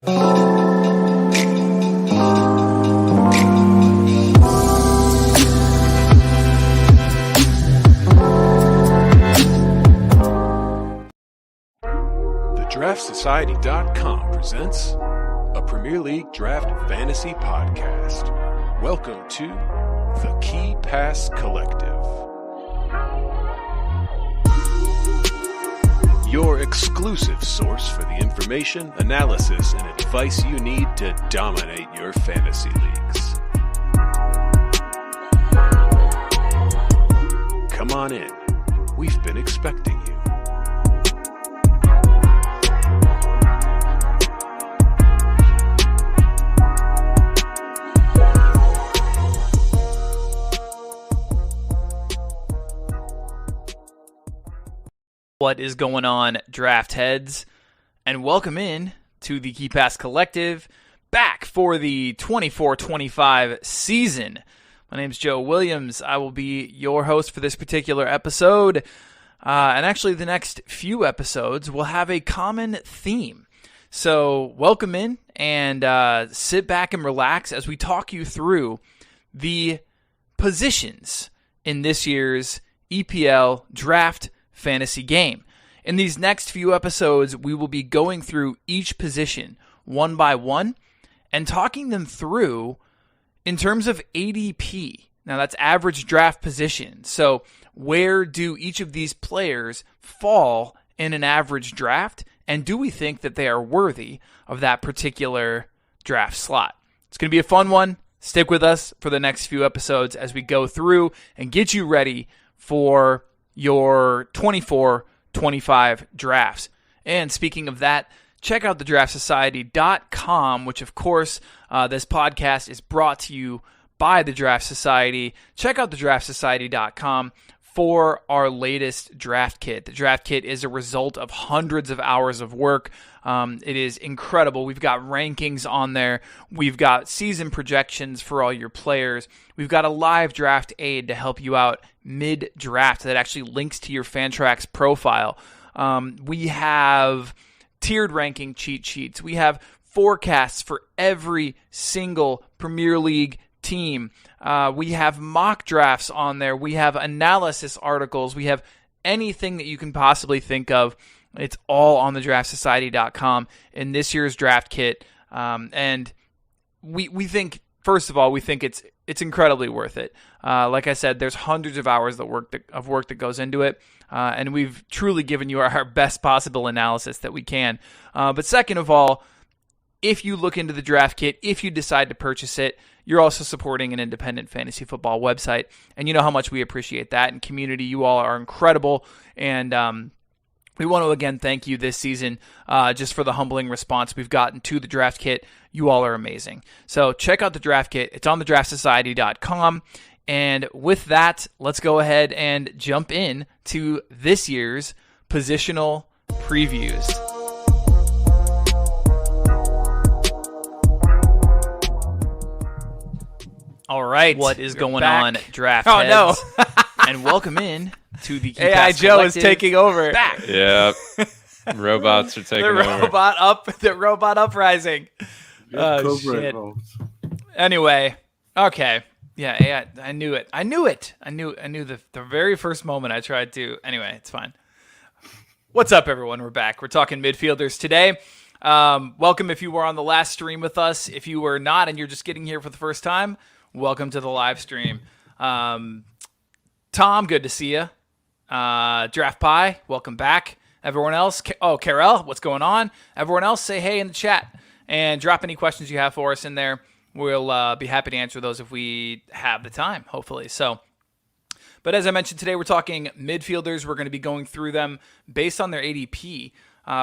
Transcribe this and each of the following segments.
DraftSociety.com presents a Premier League Draft Fantasy Podcast. Welcome to the Key Pass Collective. Your exclusive source for the information, analysis, and advice you need to dominate your fantasy leagues. Come on in. We've been expecting you. What is going on, draft heads? And welcome in to the Key Pass Collective, back for the 24-25 season. My name's Joe Williams. I will be your host for this particular episode. And actually, the next few episodes will have a common theme. So welcome in and sit back and relax as we talk you through the positions in this year's EPL Draft fantasy game. In these next few episodes, we will be going through each position one by one and talking them through in terms of ADP. Now, that's average draft position. So where do each of these players fall in an average draft? And do we think that they are worthy of that particular draft slot? It's going to be a fun one. Stick with us for the next few episodes as we go through and get you ready for your 24-25 drafts. And speaking of that, check out the DraftSociety.com, which of course this podcast is brought to you by the Draft Society. Check out the DraftSociety.com for our latest draft kit. The draft kit is a result of hundreds of hours of work. It is incredible. We've got rankings on there. We've got season projections for all your players. We've got a live draft aid to help you out mid-draft that actually links to your Fantrax profile. We have tiered ranking cheat sheets. We have forecasts for every single Premier League team. We have mock drafts on there. We have analysis articles. We have anything that you can possibly think of. It's all on the DraftSociety.com in this year's draft kit. And we think, first of all, we think it's incredibly worth it. Like I said, there's hundreds of hours of work that goes into it. And we've truly given you our best possible analysis that we can. But second of all, if you look into the draft kit, if you decide to purchase it, you're also supporting an independent fantasy football website. And you know how much we appreciate that. And community, you all are incredible. And we want to again thank you this season just for the humbling response we've gotten to the draft kit. You all are amazing. So check out the draft kit. It's on the DraftSociety.com. And with that, let's go ahead and jump in to this year's positional previews. All right. What is going on, draft heads? No. And welcome in to the Key AI Pass Joe Collective. is taking over. Back. Yep. Robots are taking over. The robot uprising. Oh, shit. Anyway, okay. Yeah, AI, I knew it. I knew the very first moment I tried to. Anyway, it's fine. What's up, everyone? We're back. We're talking midfielders today. Welcome if you were on the last stream with us. If you were not and you're just getting here for the first time, welcome to the live stream. Tom, good to see you. Draft Pie, welcome back. Everyone else, Karel, what's going on? Everyone else, say hey in the chat and drop any questions you have for us in there. We'll be happy to answer those if we have the time, hopefully. But as I mentioned today, we're talking midfielders. We're going to be going through them based on their ADP,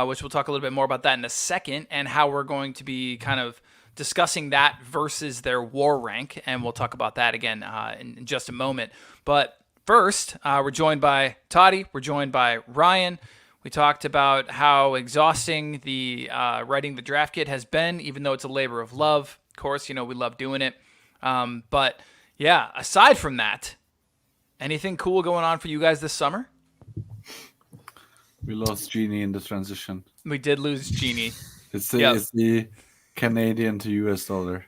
which we'll talk a little bit more about that in a second, and how we're going to be kind of discussing that versus their war rank, and we'll talk about that again in just a moment. But first, we're joined by Toddy. We're joined by Ryan. We talked about how exhausting the writing the draft kit has been, even though it's a labor of love. Of course, we love doing it. But yeah, aside from that, anything cool going on for you guys this summer? We lost Genie in the transition. We did lose Genie. It's the Canadian to US dollar.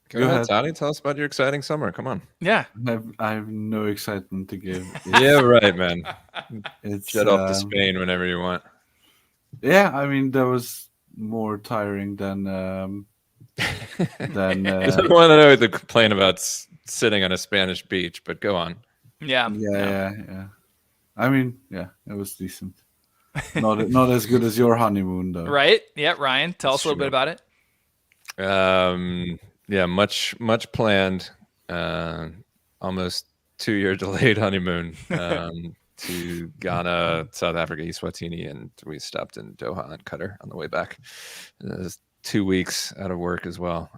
Go ahead, Toddy. Tell us about your exciting summer. Come on. Yeah. I have no excitement to give. Yeah, right, man. It's Jet off to Spain whenever you want. Yeah, I mean that was more tiring than Everyone I know to complain about sitting on a Spanish beach, but go on. Yeah. I mean, yeah, it was decent. Not as good as your honeymoon, though. Right? Yeah, Ryan, tell us a little bit about it. Yeah, much planned. Almost 2-year delayed honeymoon to Ghana, South Africa, Eswatini, and we stopped in Doha and Qatar on the way back. It was 2 weeks out of work as well.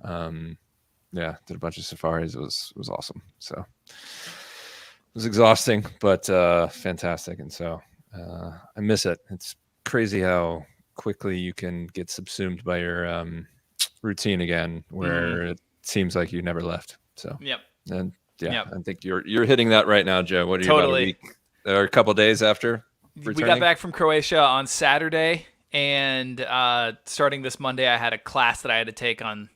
Yeah, did a bunch of safaris. It was awesome. So it was exhausting, but fantastic. And so I miss it. It's crazy how quickly you can get subsumed by your routine again, where it seems like you never left. So and I think you're hitting that right now, Joe. What are you about a week or a couple days after returning? We got back from Croatia on Saturday, and starting this Monday, I had a class that I had to take on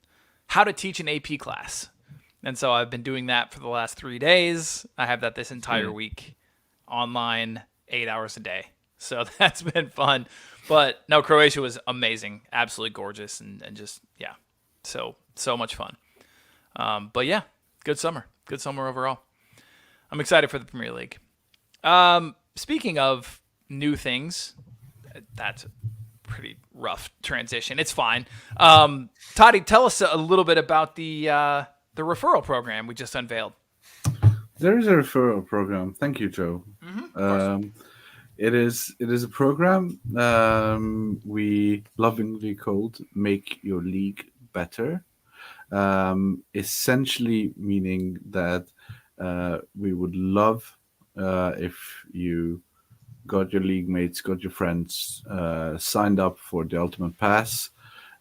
how to teach an AP class. And so I've been doing that for the last 3 days. I have that this entire week online, 8 hours a day. So that's been fun. But no, Croatia was amazing, absolutely gorgeous, and just, so much fun. But yeah, good summer overall. I'm excited for the Premier League. Speaking of new things, that's a pretty rough transition. It's fine. Toddy, tell us a little bit about the referral program we just unveiled. There is a referral program. Thank you, Joe. It is a program we lovingly called Make Your League Better. Essentially meaning that we would love if you got your league mates, got your friends signed up for the Ultimate Pass,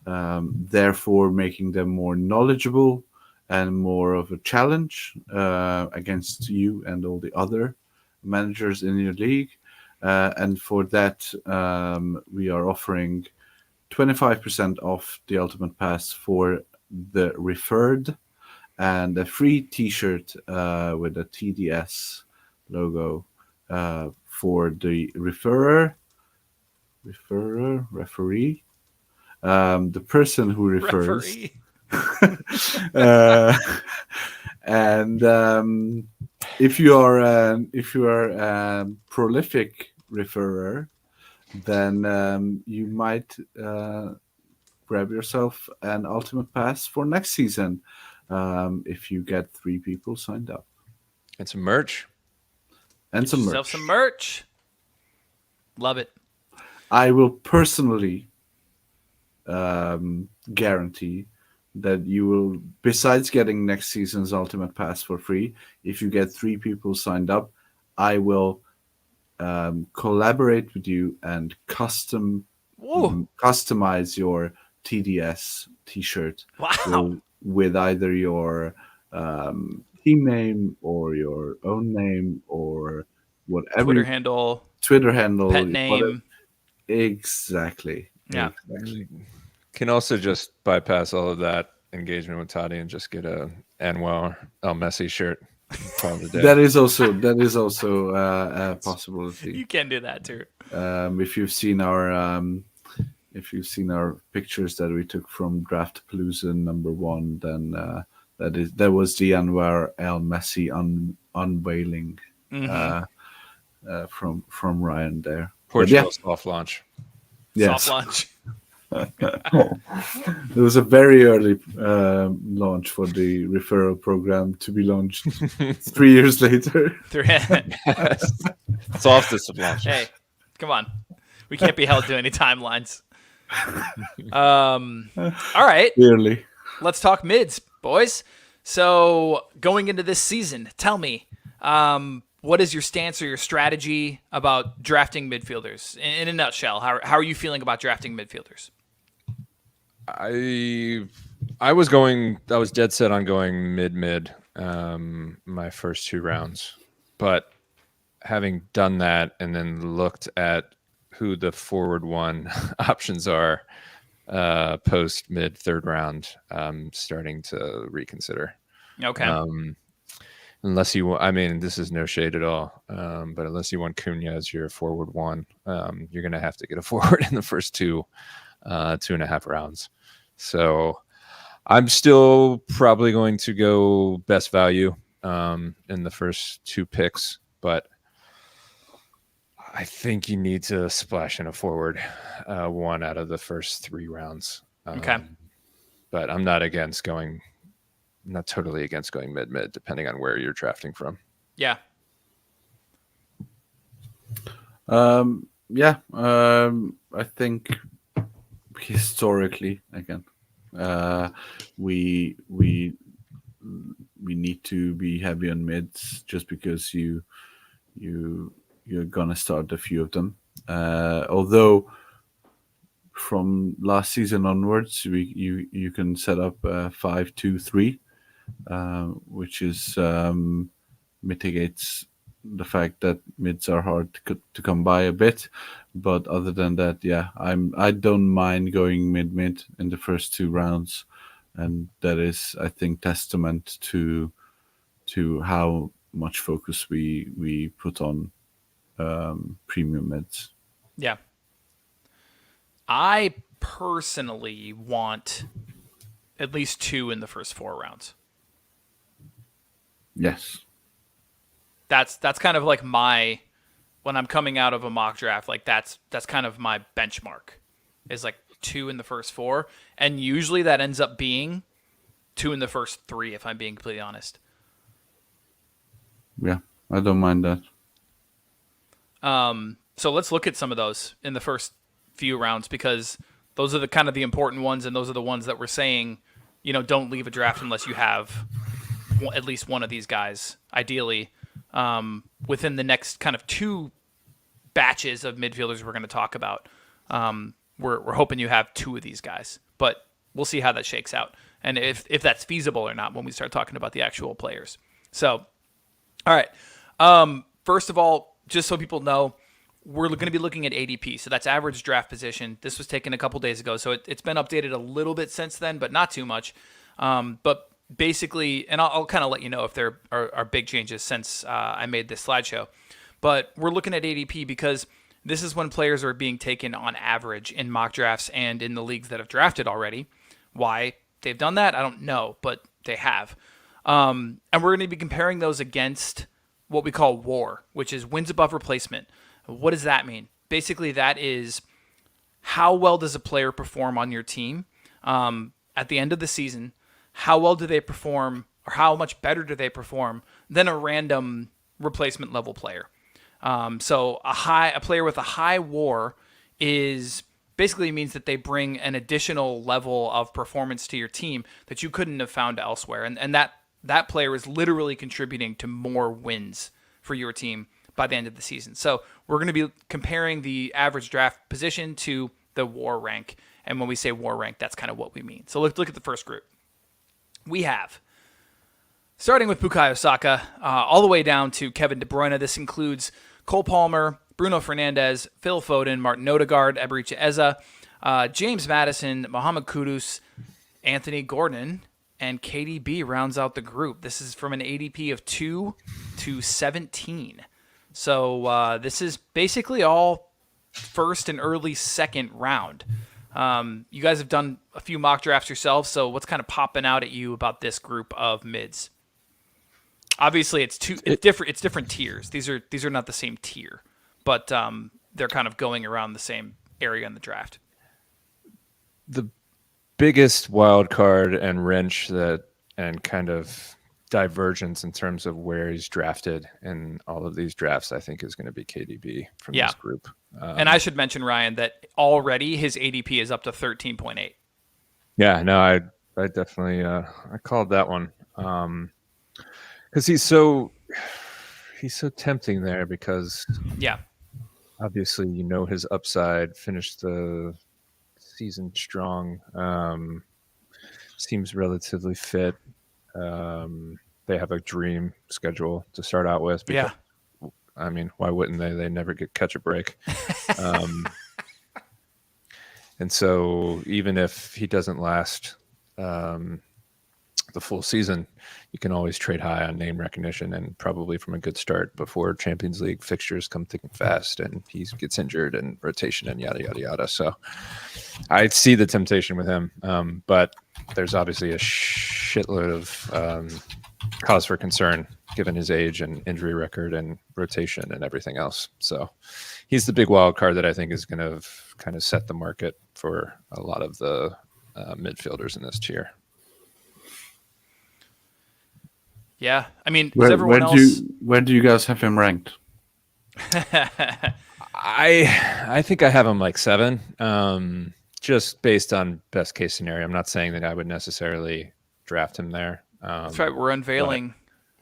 therefore making them more knowledgeable and more of a challenge against you and all the other managers in your league. And for that, we are offering 25% off the Ultimate Pass for the referred and a free T-shirt with a TDS logo for the referee, the person who refers. And if you are a prolific referrer, then you might grab yourself an Ultimate Pass for next season if you get 3 people signed up. And some merch. Get yourself some merch. Love it. I will personally guarantee that you will, besides getting next season's Ultimate Pass for free, if you get 3 people signed up, I will collaborate with you and customize your TDS T-shirt with either your team name or your own name or whatever. Twitter handle, pet name. Whatever. Exactly. Yeah. Exactly. Can also just bypass all of that engagement with Toddy and just get a Anwar El Messi shirt. That is also a possibility. You can do that too. If you've seen our pictures that we took from Draft Palooza #1, then that was the Anwar El Messi unveiling from Ryan there. Portugal soft launch. Yes. Soft launch. It was a very early launch for the referral program to be launched 3 years later. Softest of launch. Hey, come on. We can't be held to any timelines. All right. Clearly. Let's talk mids, boys. So going into this season, tell me, what is your stance or your strategy about drafting midfielders? In a nutshell, how are you feeling about drafting midfielders? I was dead set on going mid my first 2 rounds, but having done that and then looked at who the forward one options are post mid third round, starting to reconsider. Okay. Unless you want, I mean, this is no shade at all, but unless you want Cunha as your forward one, you're going to have to get a forward in the first 2.5 rounds. So I'm still probably going to go best value in the first 2 picks, but I think you need to splash in a forward one out of the first 3 rounds. Okay. But I'm not totally against going mid, depending on where you're drafting from. Yeah. I think historically, again, we need to be heavy on mids just because you're gonna start a few of them. Although from last season onwards, you can set up 5-2-3, which is mitigates the fact that mids are hard to come by a bit. But other than that, yeah, I don't mind going mid in the first 2 rounds, and that is, I think, testament to how much focus we put on premium mids. Yeah. I personally want at least 2 in the first 4 rounds. Yes. That's kind of like when I'm coming out of a mock draft, like that's kind of my benchmark, is like 2 in the first 4. And usually that ends up being 2 in the first 3, if I'm being completely honest. Yeah, I don't mind that. So let's look at some of those in the first few rounds, because those are the kind of the important ones, and those are the ones that we're saying, don't leave a draft unless you have at least one of these guys, ideally, within the next kind of 2 batches of midfielders we're going to talk about. We're hoping you have 2 of these guys, but we'll see how that shakes out, and if that's feasible or not when we start talking about the actual players. So, all right. First of all, just so people know, we're going to be looking at ADP. So that's average draft position. This was taken a couple days ago, so it's been updated a little bit since then, but not too much. But basically, and I'll kind of let you know if there are big changes since I made this slideshow. But we're looking at ADP because this is when players are being taken on average in mock drafts and in the leagues that have drafted already. Why they've done that, I don't know, but they have. And we're going to be comparing those against what we call WAR, which is wins above replacement. What does that mean? Basically, that is how well does a player perform on your team at the end of the season? How well do they perform, or how much better do they perform than a random replacement level player? So a player with a high WAR is basically means that they bring an additional level of performance to your team that you couldn't have found elsewhere, and that player is literally contributing to more wins for your team by the end of the season. So we're going to be comparing the average draft position to the WAR rank. And when we say WAR rank, that's kind of what we mean. So let's look at the first group. We have, starting with Bukayo Saka, all the way down to Kevin De Bruyne. This includes Cole Palmer, Bruno Fernandes, Phil Foden, Martin Odegaard, Eberechi Eze, James Maddison, Mohamed Kudus, Anthony Gordon, and KDB rounds out the group. This is from an ADP of 2 to 17. So this is basically all first and early second round. You guys have done a few mock drafts yourselves, so what's kind of popping out at you about this group of mids? Obviously, it's different tiers. These are not the same tier, but they're kind of going around the same area in the draft. The biggest wild card and wrench and kind of divergence in terms of where he's drafted in all of these drafts, I think, is going to be KDB from this group. And I should mention, Ryan, that already his ADP is up to 13.8. Yeah, no, I definitely I called that one because he's so tempting there, because obviously his upside, finished the season strong, seems relatively fit. They have a dream schedule to start out with. I mean, why wouldn't they? They never catch a break. And so even if he doesn't last the full season, you can always trade high on name recognition and probably from a good start before Champions League fixtures come thick and fast and he gets injured and rotation and yada, yada, yada. So I see the temptation with him, but there's obviously a shitload of cause for concern given his age and injury record and rotation and everything else. So he's the big wild card that I think is going to kind of set the market for a lot of the midfielders in this tier. Yeah, I mean, Where do you guys have him ranked? I think I have him like 7, just based on best case scenario. I'm not saying that I would necessarily draft him there. That's right. We're unveiling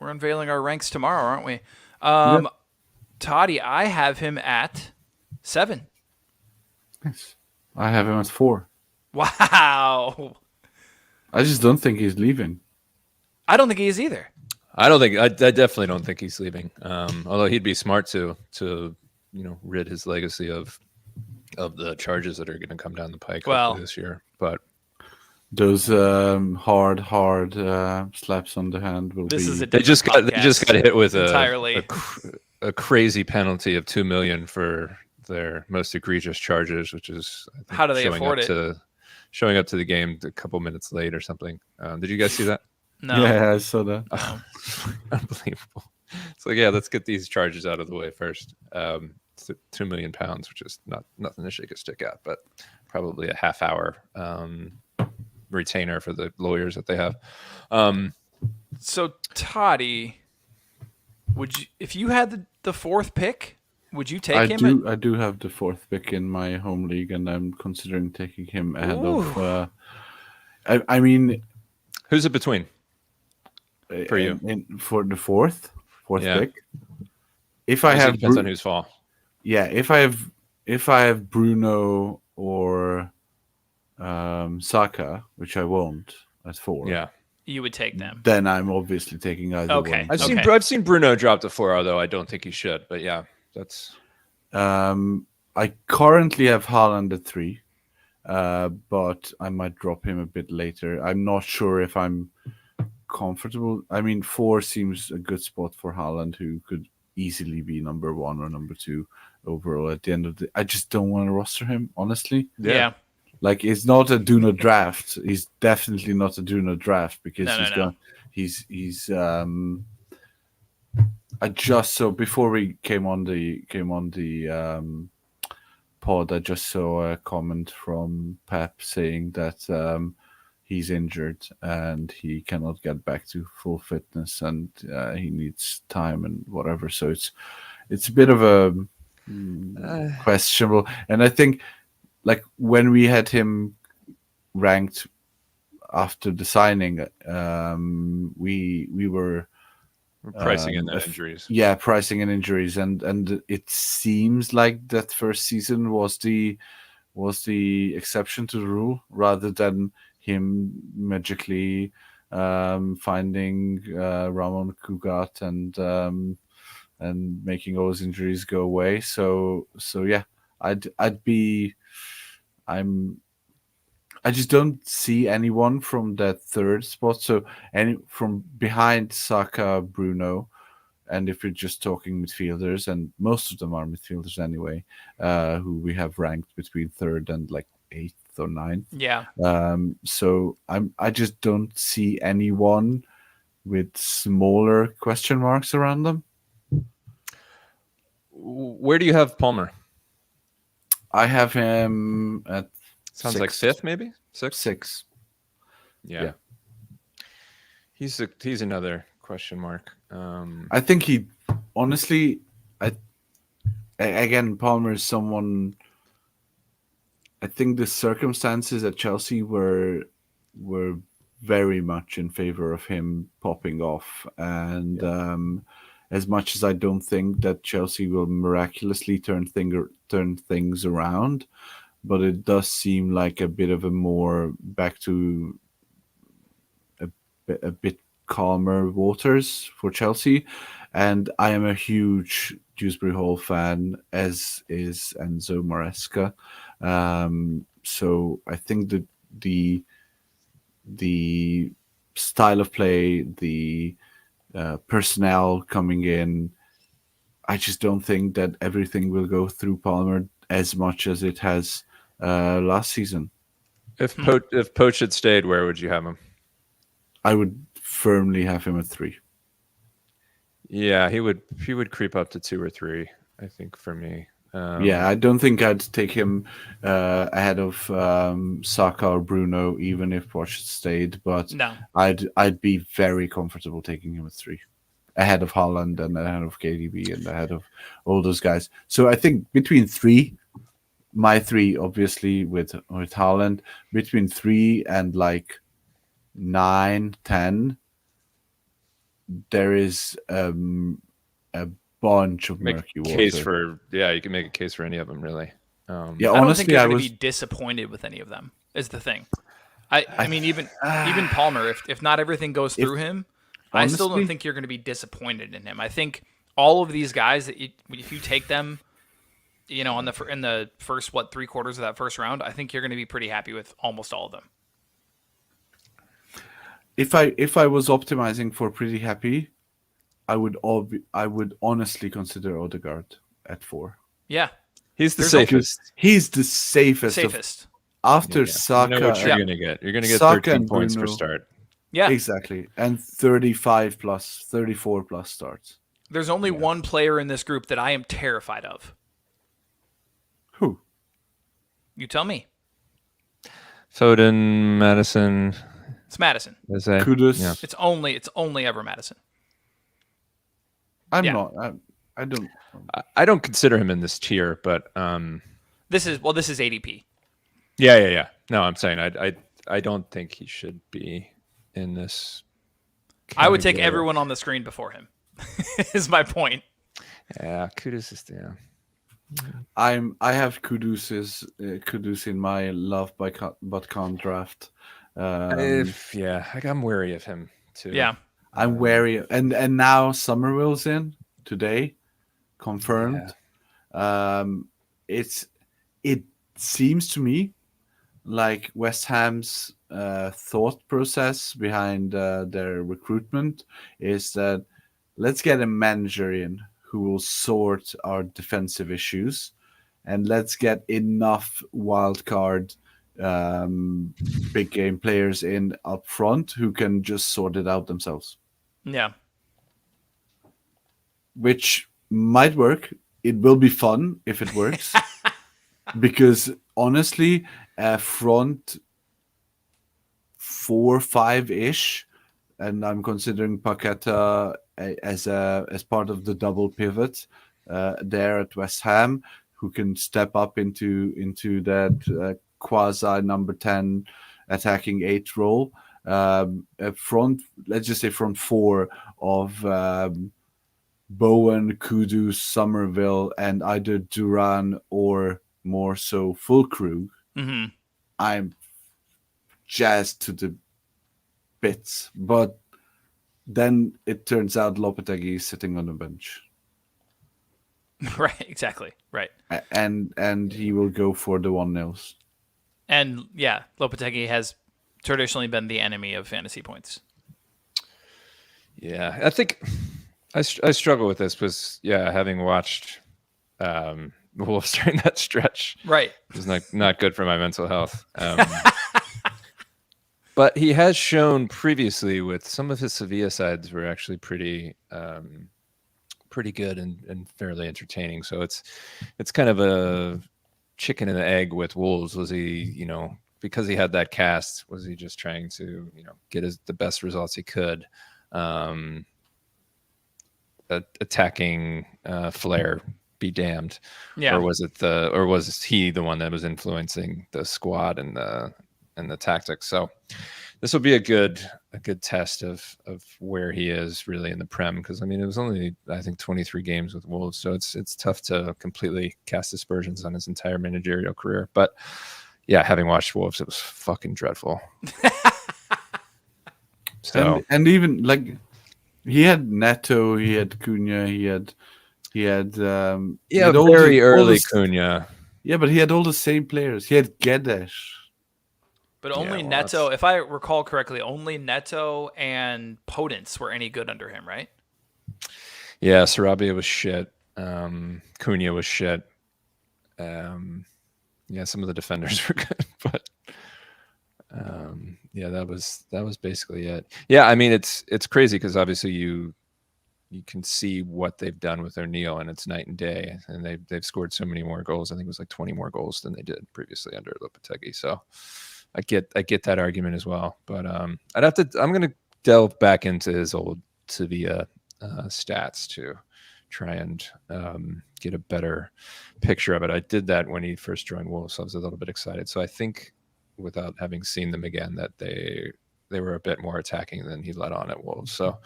our ranks tomorrow, aren't we? Yep. Toddy, I have him at 7. Nice. I have him at 4. Wow. I just don't think he's leaving. I don't think he is either. I definitely don't think he's leaving. Although he'd be smart to rid his legacy of the charges that are going to come down the pike this year. But those hard slaps on the hand will be. They just got hit with a crazy penalty of $2 million for their most egregious charges, which is how do they afford it? Showing up to the game a couple minutes late or something. Did you guys see that? No. Yeah, I saw that. Unbelievable. It's like, yeah, let's get these charges out of the way first. It's £2 million, which is nothing to shake a stick at, but probably a half-hour retainer for the lawyers that they have. So, Toddy, if you had the 4th pick, would you take him? I do have the 4th pick in my home league, and I'm considering taking him ahead of. I mean, who's it between? For you, for the fourth pick, if I have depends on whose fall. Yeah, if I have Bruno or Saka, which I won't at 4. Yeah, you would take them. Then I'm obviously taking either one. I've seen Bruno drop to 4, although I don't think he should. But yeah, that's. I currently have Haaland at 3, but I might drop him a bit later. I'm not sure if I'm comfortable. I mean, 4 seems a good spot for Haaland, who could easily be number 1 or number 2 overall at the end of the. I just don't want to roster him, honestly. Yeah. Like, it's not a do not draft. He's definitely not a do not draft because he's I just saw before we came on the pod, I just saw a comment from Pep saying that he's injured and he cannot get back to full fitness and he needs time and whatever. So it's a bit of a questionable. And I think, like, when we had him ranked after the signing, we were pricing in the injuries. Yeah, pricing in injuries, and it seems like that first season was the exception to the rule rather than him magically finding Ramon Cugat and making all his injuries go away. So yeah, I just don't see anyone from that 3rd spot. So from behind Saka, Bruno, and if you're just talking midfielders, and most of them are midfielders anyway, who we have ranked between 3rd and like 8th or 9th. Yeah. So I just don't see anyone with smaller question marks around them. Where do you have Palmer? I have him at. Sounds 6. like 5th, maybe 6. 6. Yeah. He's another question mark. I think he honestly. Again, Palmer is someone. I think the circumstances at Chelsea were very much in favor of him popping off, and as much as I don't think that Chelsea will miraculously turn things around. But it does seem like a bit of a more back to a bit calmer waters for Chelsea. And I am a huge Dewsbury Hall fan, as is Enzo Maresca. So I think that the style of play, the personnel coming in, I just don't think that everything will go through Palmer as much as it has last season. If Poach had stayed, where would you have him? I would firmly have him at 3. Yeah, he would creep up to 2 or 3, I think, for me. Yeah, I don't think I'd take him ahead of Saka or Bruno, even if Poch had stayed. But No. I'd be very comfortable taking him at 3, ahead of Haaland and ahead of KDB and ahead of all those guys. So I think between 3, my 3 obviously with Haaland, between 3 and like 9, 10, there is a bunch of murky water. You can make a case for any of them, really. Yeah, honestly, I don't think you're going to be disappointed with any of them. Is the thing. I mean, even Palmer, if not everything goes through him, honestly, I still don't think you're going to be disappointed in him. I think all of these guys, if you take them, in the first 3 quarters of that first round, I think you're going to be pretty happy with almost all of them. If I was optimizing for pretty happy, I would honestly consider Odegaard at 4. Yeah, he's the safest. He's the safest. After Saka, you know what you're gonna get. You're gonna get Saka 13 points Bruno, per start. Yeah, exactly, and 35 plus, 34 plus starts. There's only one player in this group that I am terrified of. Who? You tell me. Foden, Madison. It's Madison. Kudus. Yeah. It's only ever Madison. I'm not. I don't. I don't consider him in this tier, but this is ADP. Yeah. No, I'm saying I don't think he should be in this category. I would take everyone on the screen before him. Is my point. Yeah, Kudus is I have Kudus in my love but can't draft. I'm wary of him too. Yeah, I'm wary, and now Somerville's in today, confirmed. Yeah. It seems to me like West Ham's thought process behind their recruitment is that let's get a manager in who will sort our defensive issues, and let's get enough wild card big game players in up front who can just sort it out themselves. Yeah. Which might work. It will be fun if it works. Because honestly, front 4-5-ish, and I'm considering Paqueta as part of the double pivot there at West Ham, who can step up into that quasi number 10 attacking 8 role. Front, let's just say front 4 of Bowen, Kudus, Somerville, and either Duran or more so Fulkrug. Mm-hmm. I'm jazzed to the bits, but then it turns out Lopetegui is sitting on the bench. Right, exactly. Right. And he will go for the 1-0s. And yeah, Lopetegui has traditionally been the enemy of fantasy points. Yeah, I think I struggle with this because, having watched Wolves during that stretch, right, is not good for my mental health. But he has shown previously with some of his Sevilla sides were actually pretty good and fairly entertaining. So it's kind of a chicken and egg with Wolves. Was he, because he had that cast, was he just trying to, get the best results he could? Attacking flair be damned. Yeah. Or was he the one that was influencing the squad and the tactics? So this will be a good test of where he is really in the Prem, because it was only, I think, 23 games with Wolves, so it's tough to completely cast aspersions on his entire managerial career. But yeah, having watched Wolves, it was fucking dreadful. So and even like he had Neto, he had Cunha, he had He had very early Cunha. Yeah, but he had all the same players. He had Guedes. But only Neto, if I recall correctly, only Neto and Podence were any good under him, right? Yeah, Sarabia was shit. Cunha was shit. Yeah, some of the defenders were good, but that was basically it. Yeah, I mean it's crazy because obviously you can see what they've done with O'Neal, and it's night and day. And they've scored so many more goals. I think it was like 20 more goals than they did previously under Lopetegui. So I get that argument as well. But I'm gonna delve back into his old Sevilla stats to try and get a better picture of it. I did that when he first joined Wolves, so I was a little bit excited. So I think, without having seen them again, that they were a bit more attacking than he let on at Wolves. So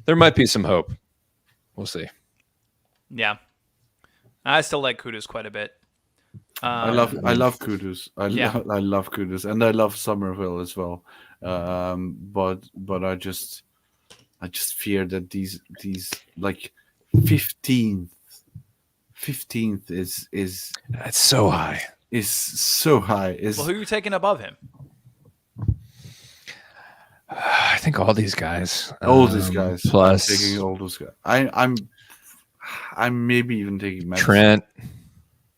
there might be some hope. We'll see. Yeah, I still like Kudus quite a bit. I love Kudus. I love Kudus, and I love Somerville as well. But I just fear that these like 15th is that's so high. Is so high. Well, who are you taking above him? I think all these guys. All these guys. Plus, I'm taking all those guys. I'm maybe even taking Madison.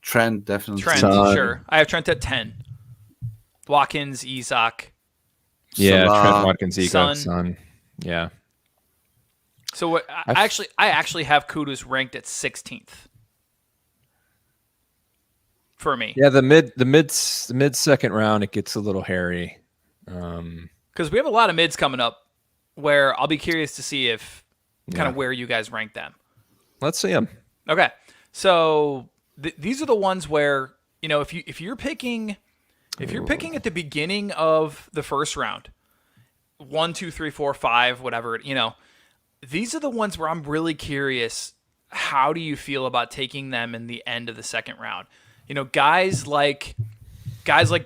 Trent, definitely. Trent, sure. I have Trent at 10. Watkins, Isak. Yeah, Salah, Trent, Watkins, Isak, Son. Yeah. So what? I actually have Kudus ranked at 16th. For me. Yeah, the mid second round, it gets a little hairy. Because we have a lot of mids coming up where I'll be curious to see if kind of where you guys rank them. Let's see them. Okay. So these are the ones where, if you're picking at the beginning of the first round, 1, 2, 3, 4, 5, whatever, these are the ones where I'm really curious, how do you feel about taking them in the end of the second round? Guys like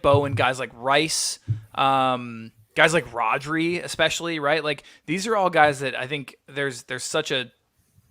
Bowen, guys like Rice, guys like Rodri, especially, right? Like, these are all guys that I think there's such a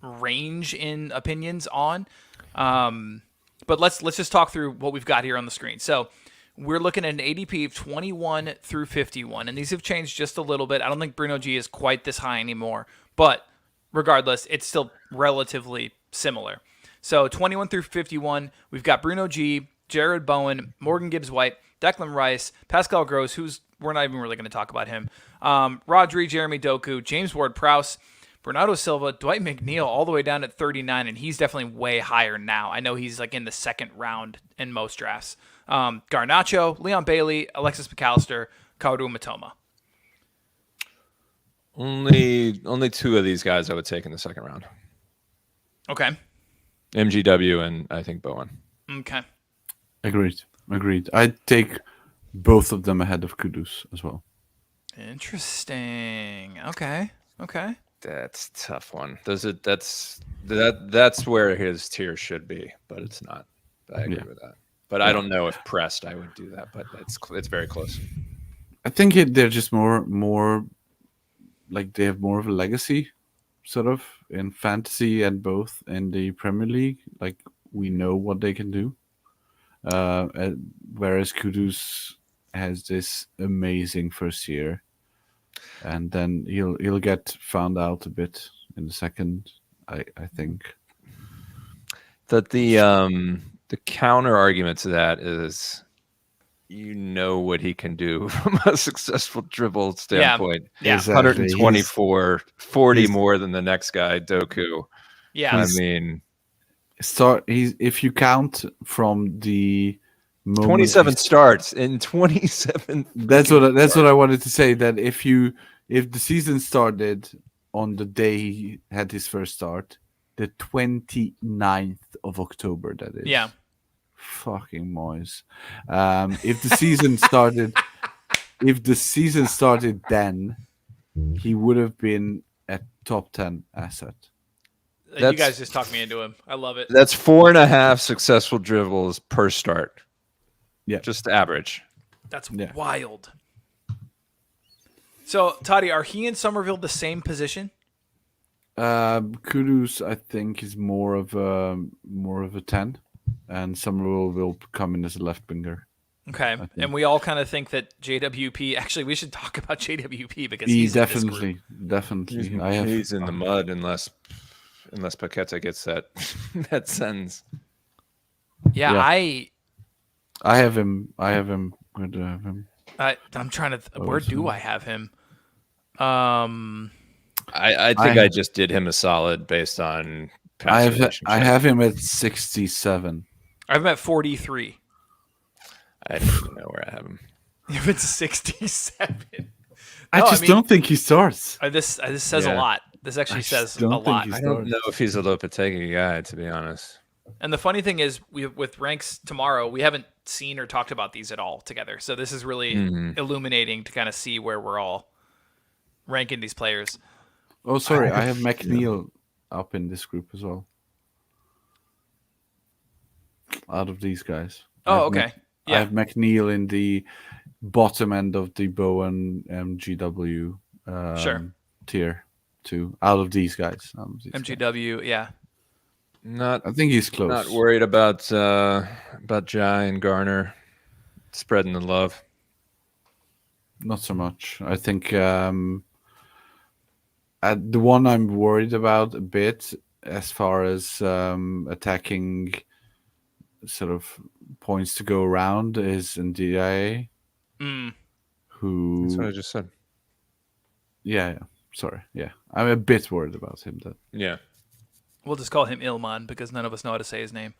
range in opinions on. But let's just talk through what we've got here on the screen. So we're looking at an ADP of 21 through 51, and these have changed just a little bit. I don't think Bruno G is quite this high anymore, but regardless, it's still relatively similar. So 21 through 51, we've got Bruno G, Jared Bowen, Morgan Gibbs-White, Declan Rice, Pascal Gross, we're not even really going to talk about him, Rodri, Jeremy Doku, James Ward-Prowse, Bernardo Silva, Dwight McNeil, all the way down at 39, and he's definitely way higher now. I know he's like in the second round in most drafts. Garnacho, Leon Bailey, Alexis McAllister, Kaoru Matoma. Only two of these guys I would take in the second round. Okay. MGW and I think Bowen. Okay. Agreed. I'd take both of them ahead of Kudus as well. Interesting. Okay. That's a tough one. That's where his tier should be, but it's not. I agree with that. But I don't know if pressed I would do that, but it's very close. I think they're just more like they have more of a legacy, sort of, in fantasy and both in the Premier League. Like, we know what they can do. Whereas Kudus has this amazing first year, and then he'll get found out a bit in the second. I think that the counter argument to that is, what he can do from a successful dribble standpoint. Yeah. Exactly. 124, 40 more than the next guy, Doku. Yeah. I mean, if you count from the moment 27 starts in 27. That's what I wanted to say. That if the season started on the day he had his first start, the 29th of October, that is. Yeah. Fucking Moyes. If the season started then, he would have been a top 10 asset. You guys just talked me into him. I love it. That's 4.5 successful dribbles per start. Yeah. Just average. That's wild. So, Toddy, are he and Somerville the same position? Kudus, I think, is more of a 10, and Summerall will come in as a left winger. Okay, and we all kind of think that JWP. Actually, we should talk about JWP because He he's definitely. He's in the mud unless Paqueta gets that sentence. Yeah, Yeah. I have him. Where do I have him? I'm trying to. Where do I have him? I think I just did him a solid based on past relationship. I have him at 67. I have him at 43. I don't even know where I have him. If it's 67. I don't think he starts. This says a lot. This actually says a lot. I don't know if he's a Lopetegui guy, to be honest. And the funny thing is, with ranks tomorrow, we haven't seen or talked about these at all together. So this is really illuminating to kind of see where we're all ranking these players. Oh, sorry. I have McNeil up in this group as well. Out of these guys. Oh, okay. I have McNeil in the bottom end of the Bowen MGW tier 2. Out of these guys. MGW, yeah. I think he's close. Not worried about Jai and Garner spreading the love. Not so much. I think the one I'm worried about a bit as far as attacking sort of points to go around is Ndiaye. Who? That's what I just said. Yeah. Sorry. Yeah. I'm a bit worried about him then. Yeah. We'll just call him Ilman because none of us know how to say his name.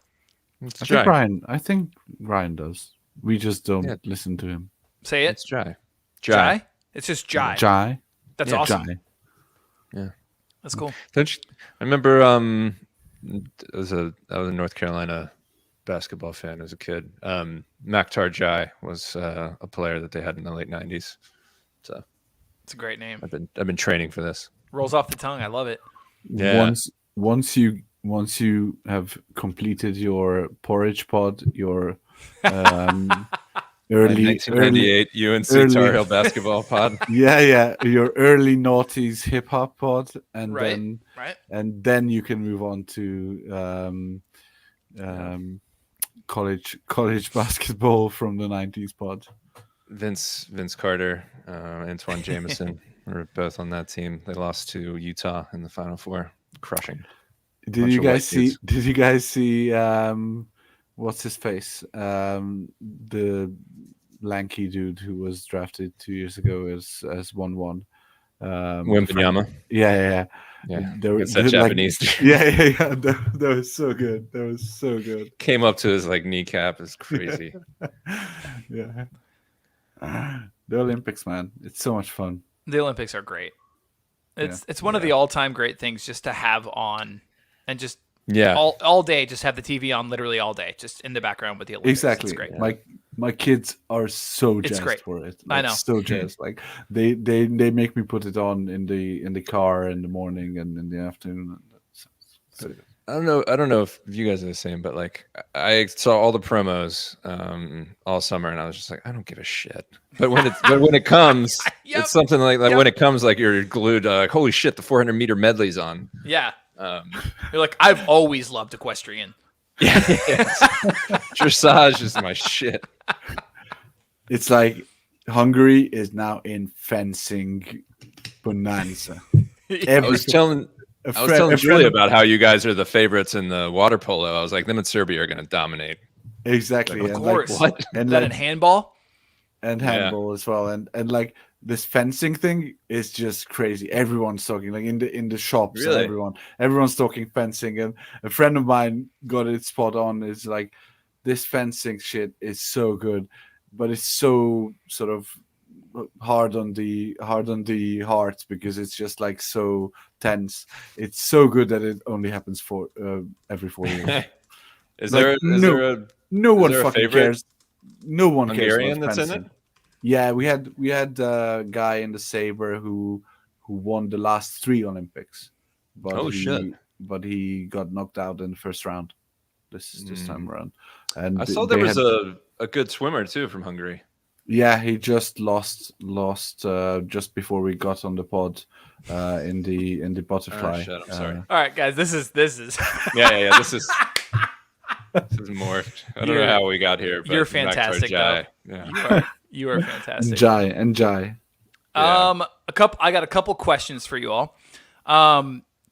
I think Ryan does. We just don't listen to him. Say it. It's Jai. Jai? It's just Jai. Jai. That's awesome. Jai. Yeah. That's cool. I remember I was a North Carolina basketball fan as a kid. Maktar Jai was a player that they had in the late 90s. So it's a great name. I've been training for this. Rolls off the tongue. I love it. Yeah. Once you have completed your porridge pod, your early 1998 UNC Tar Heel basketball pod. Yeah, your early noughties hip hop pod, and then you can move on to college basketball from the 90s pod. Vince Carter, Antoine Jameson were both on that team. They lost to Utah in the Final Four, crushing. Did you guys see what's his face? The lanky dude who was drafted 2 years ago as 1-1. Wembanyama. Yeah. It's that Japanese dude. Yeah. That was so good. That was so good. Came up to his kneecap. It's crazy. Yeah. The Olympics, man. It's so much fun. The Olympics are great. It's one of the all-time great things just to have on and just all day, just have the TV on literally all day, just in the background with the Olympics. Exactly. It's great. My kids are so jazzed for it. I know. So jazzed. Like they make me put it on in the car in the morning and in the afternoon. I don't know if you guys are the same, but I saw all the promos all summer, and I was just like, I don't give a shit. But when it comes, it's something like when it comes, you're glued. Holy shit, the 400-meter medley's on. Yeah. You're like, I've always loved equestrian. Yeah. Dressage is my shit. It's like Hungary is now in fencing bonanza. I was telling Julie about how you guys are the favorites in the water polo. I was like, them and Serbia are going to dominate. Exactly. Of course. What? And then in handball? And handball as well. And this fencing thing is just crazy. Everyone's talking in the shops. Really? Everyone's talking fencing. And a friend of mine got it spot on. It's like, this fencing shit is so good, but it's so sort of hard on the heart because it's just so tense. It's so good that it only happens for every 4 years. No one fucking cares. No one Hungarian cares. That's in it. Yeah, we had a guy in the saber who won the last 3 Olympics, but he got knocked out in the first round this time around. And I saw there was a good swimmer too from Hungary. Yeah, he just lost just before we got on the pod in the butterfly. Oh, shit, I'm sorry. All right, guys, this is Yeah. This is more. I don't know how we got here. But you're back to our fantastic, though. Jai. Yeah. You are fantastic. Jai. Yeah. I got a couple questions for you all.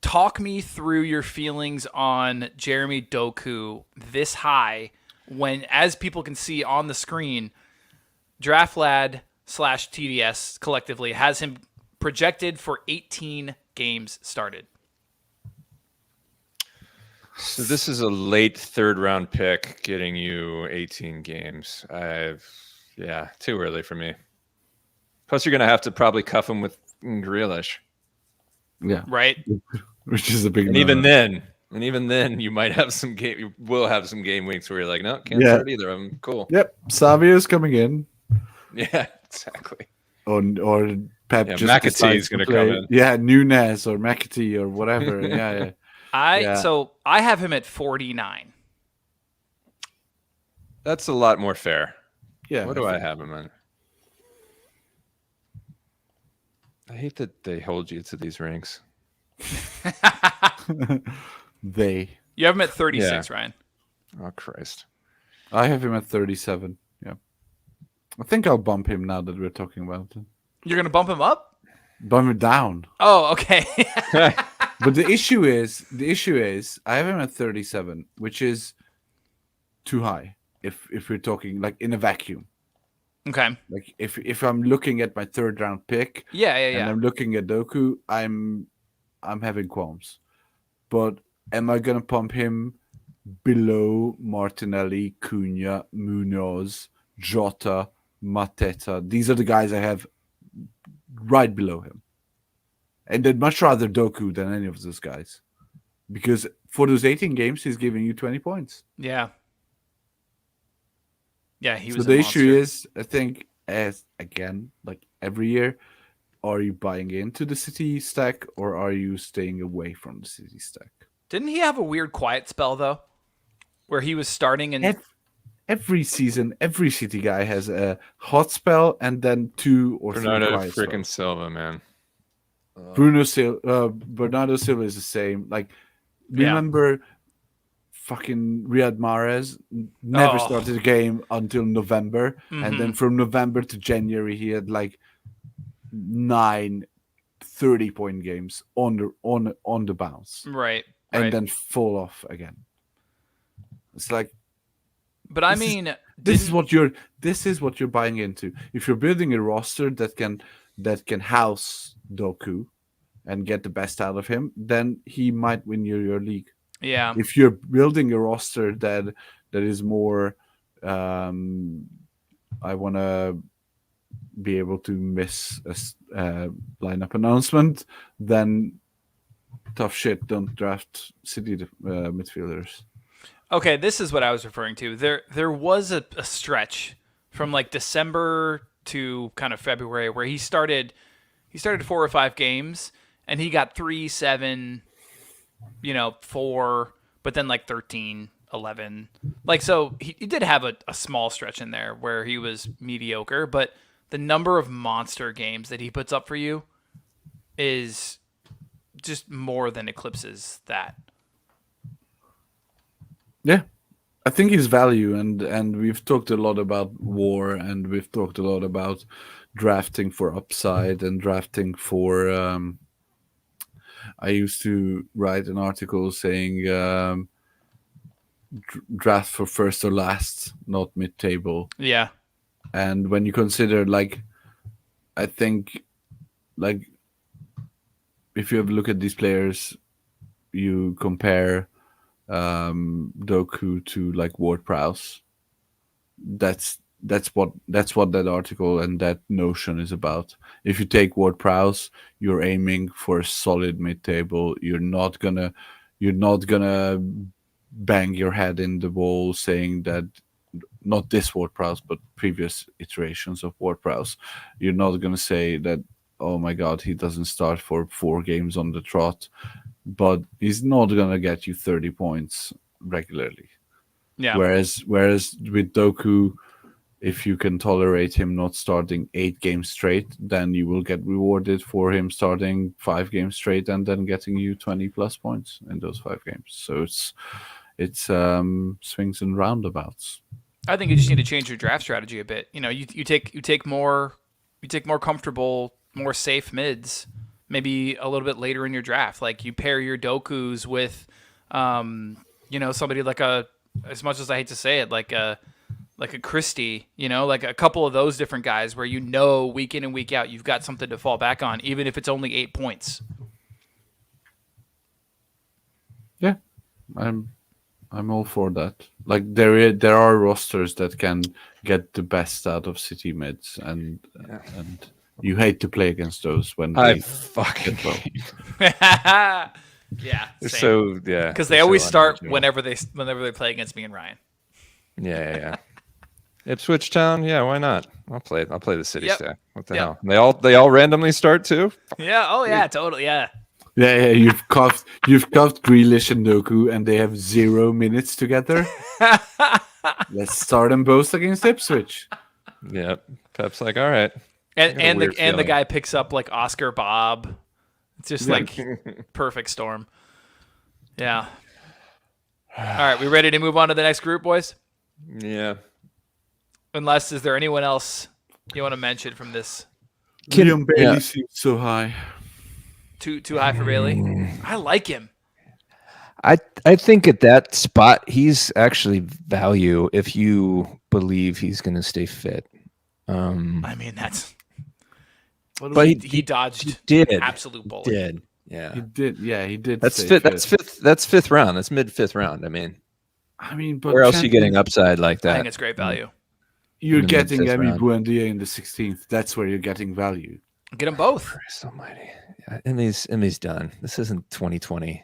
Talk me through your feelings on Jeremy Doku this high when, as people can see on the screen, DraftLad/TDS collectively has him projected for 18 games started. So this is a late third round pick getting you 18 games. Too early for me. Plus, you're going to have to probably cuff him with Grealish. Yeah. Right. Which is a big. And even then, you might have some game. You will have some game weeks where you're like, no, can't start either. I'm cool. Yep. Savio's coming in. Yeah, exactly. Or Pep just McAtee's going to come in. Yeah, Nunes or McAtee or whatever. yeah. So I have him at 49. That's a lot more fair. Yeah. What do I have him in? I hate that they hold you to these ranks. You have him at 36, Ryan. Oh, Christ. I have him at 37. Yeah. I think I'll bump him now that we're talking about it. You're going to bump him up? Bump him down. Oh, okay. But the issue is, I have him at 37, which is too high if we're talking like in a vacuum. Okay. Like if I'm looking at my third round pick, and I'm looking at Doku, I'm having qualms. But am I gonna pump him below Martinelli, Cunha, Munoz, Jota, Mateta? These are the guys I have right below him. And I'd much rather Doku than any of those guys. Because for those 18 games, he's giving you 20 points. Yeah. Yeah, he was So the issue is, I think, as again, like every year, are you buying into the City stack or are you staying away from the City stack? Didn't he have a weird quiet spell, though? Where he was starting and... Every season, every City guy has a hot spell and then 2 or 3 quiet spells. Freaking Silva, man. Bernardo Silva is the same. Like, remember fucking Riyad Mahrez never started the game until November, and then from November to January he had like 9 30-point games on the bounce, right, and then fall off again. It's like, but I mean, this is what you're buying into. If you're building a roster that can house Doku and get the best out of him, then he might win your league. Yeah. If you're building a roster that is more, I want to be able to miss a lineup announcement, then tough shit. Don't draft City midfielders. Okay, this is what I was referring to. There was a stretch from like December to kind of February where he started 4 or 5 games and he got 3, 7, 4, but then like 13, 11. Like, so he did have a small stretch in there where he was mediocre, but the number of monster games that he puts up for you is just more than eclipses that. Yeah, I think his value, and we've talked a lot about war, and we've talked a lot about drafting for upside and drafting for. I used to write an article saying draft for first or last, not mid-table. Yeah, and when you consider, like, I think, like, if you have a look at these players, you compare Doku to like Ward-Prowse. That's what that article and that notion is about. If you take Ward-Prowse, you're aiming for a solid mid-table. You're not gonna bang your head in the wall saying that, not this Ward-Prowse, but previous iterations of Ward-Prowse. You're not gonna say that, oh my God, he doesn't start for 4 games on the trot, but he's not gonna get you 30 points regularly. Yeah. Whereas with Doku, if you can tolerate him not starting 8 games straight, then you will get rewarded for him starting 5 games straight and then getting you 20 plus points in those 5 games. So it's swings and roundabouts. I think you just need to change your draft strategy a bit. You take more comfortable, more safe mids, maybe a little bit later in your draft. Like you pair your Dokus with, somebody like as much as I hate to say it, like a Christie, like a couple of those different guys where week in and week out you've got something to fall back on, even if it's only 8 points. Yeah, I'm all for that. Like there are rosters that can get the best out of City mids, and you hate to play against those when they fucking Yeah, same. so yeah, because they always start whenever they play against me and Ryan. Yeah. Ipswich Town, yeah, why not? I'll play the City stack. What the Yep. hell? They all randomly start too? Yeah. Oh yeah. Totally. Yeah. Yeah, you've cuffed Grealish and Doku, and they have 0 minutes together. Let's start them both against Ipswich. Yeah. Pep's like, all right. And the guy picks up like Oscar Bob. It's just like perfect storm. Yeah. All right, we ready to move on to the next group, boys? Yeah. Unless, is there anyone else you want to mention from this? Liam Bailey seems so high. Too high for Bailey? I like him. I think at that spot he's actually value if you believe he's going to stay fit. I mean, that's. But he dodged an absolute bullet. Did yeah He did. Yeah, he did. That's stay fit. fit. That's fifth round. That's mid 5th round. I mean, but where else are you getting upside like I that? think it's great value. You're in the getting mid-fifth Emi round? Buendia in the 16th. That's where you're getting value. Get them both. Christ almighty. Yeah, Emmy's done. This isn't 2020.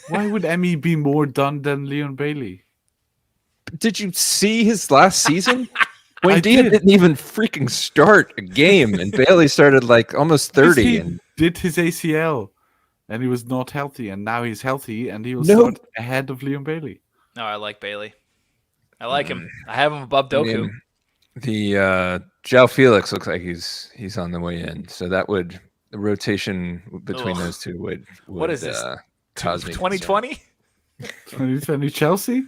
Why would Emi be more done than Leon Bailey? Did you see his last season? Wayne I Dina did. didn't even freaking start a game, and Bailey started like almost 30. He And did his ACL, and he was not healthy, and now he's healthy, and he will No. start ahead of Leon Bailey. No, I like Bailey. I like him. I have him above Doku. I mean, the Joao Felix looks like he's on the way in, so that would the rotation between Ugh. those two would What is this? cause me 2020? 2020 Chelsea?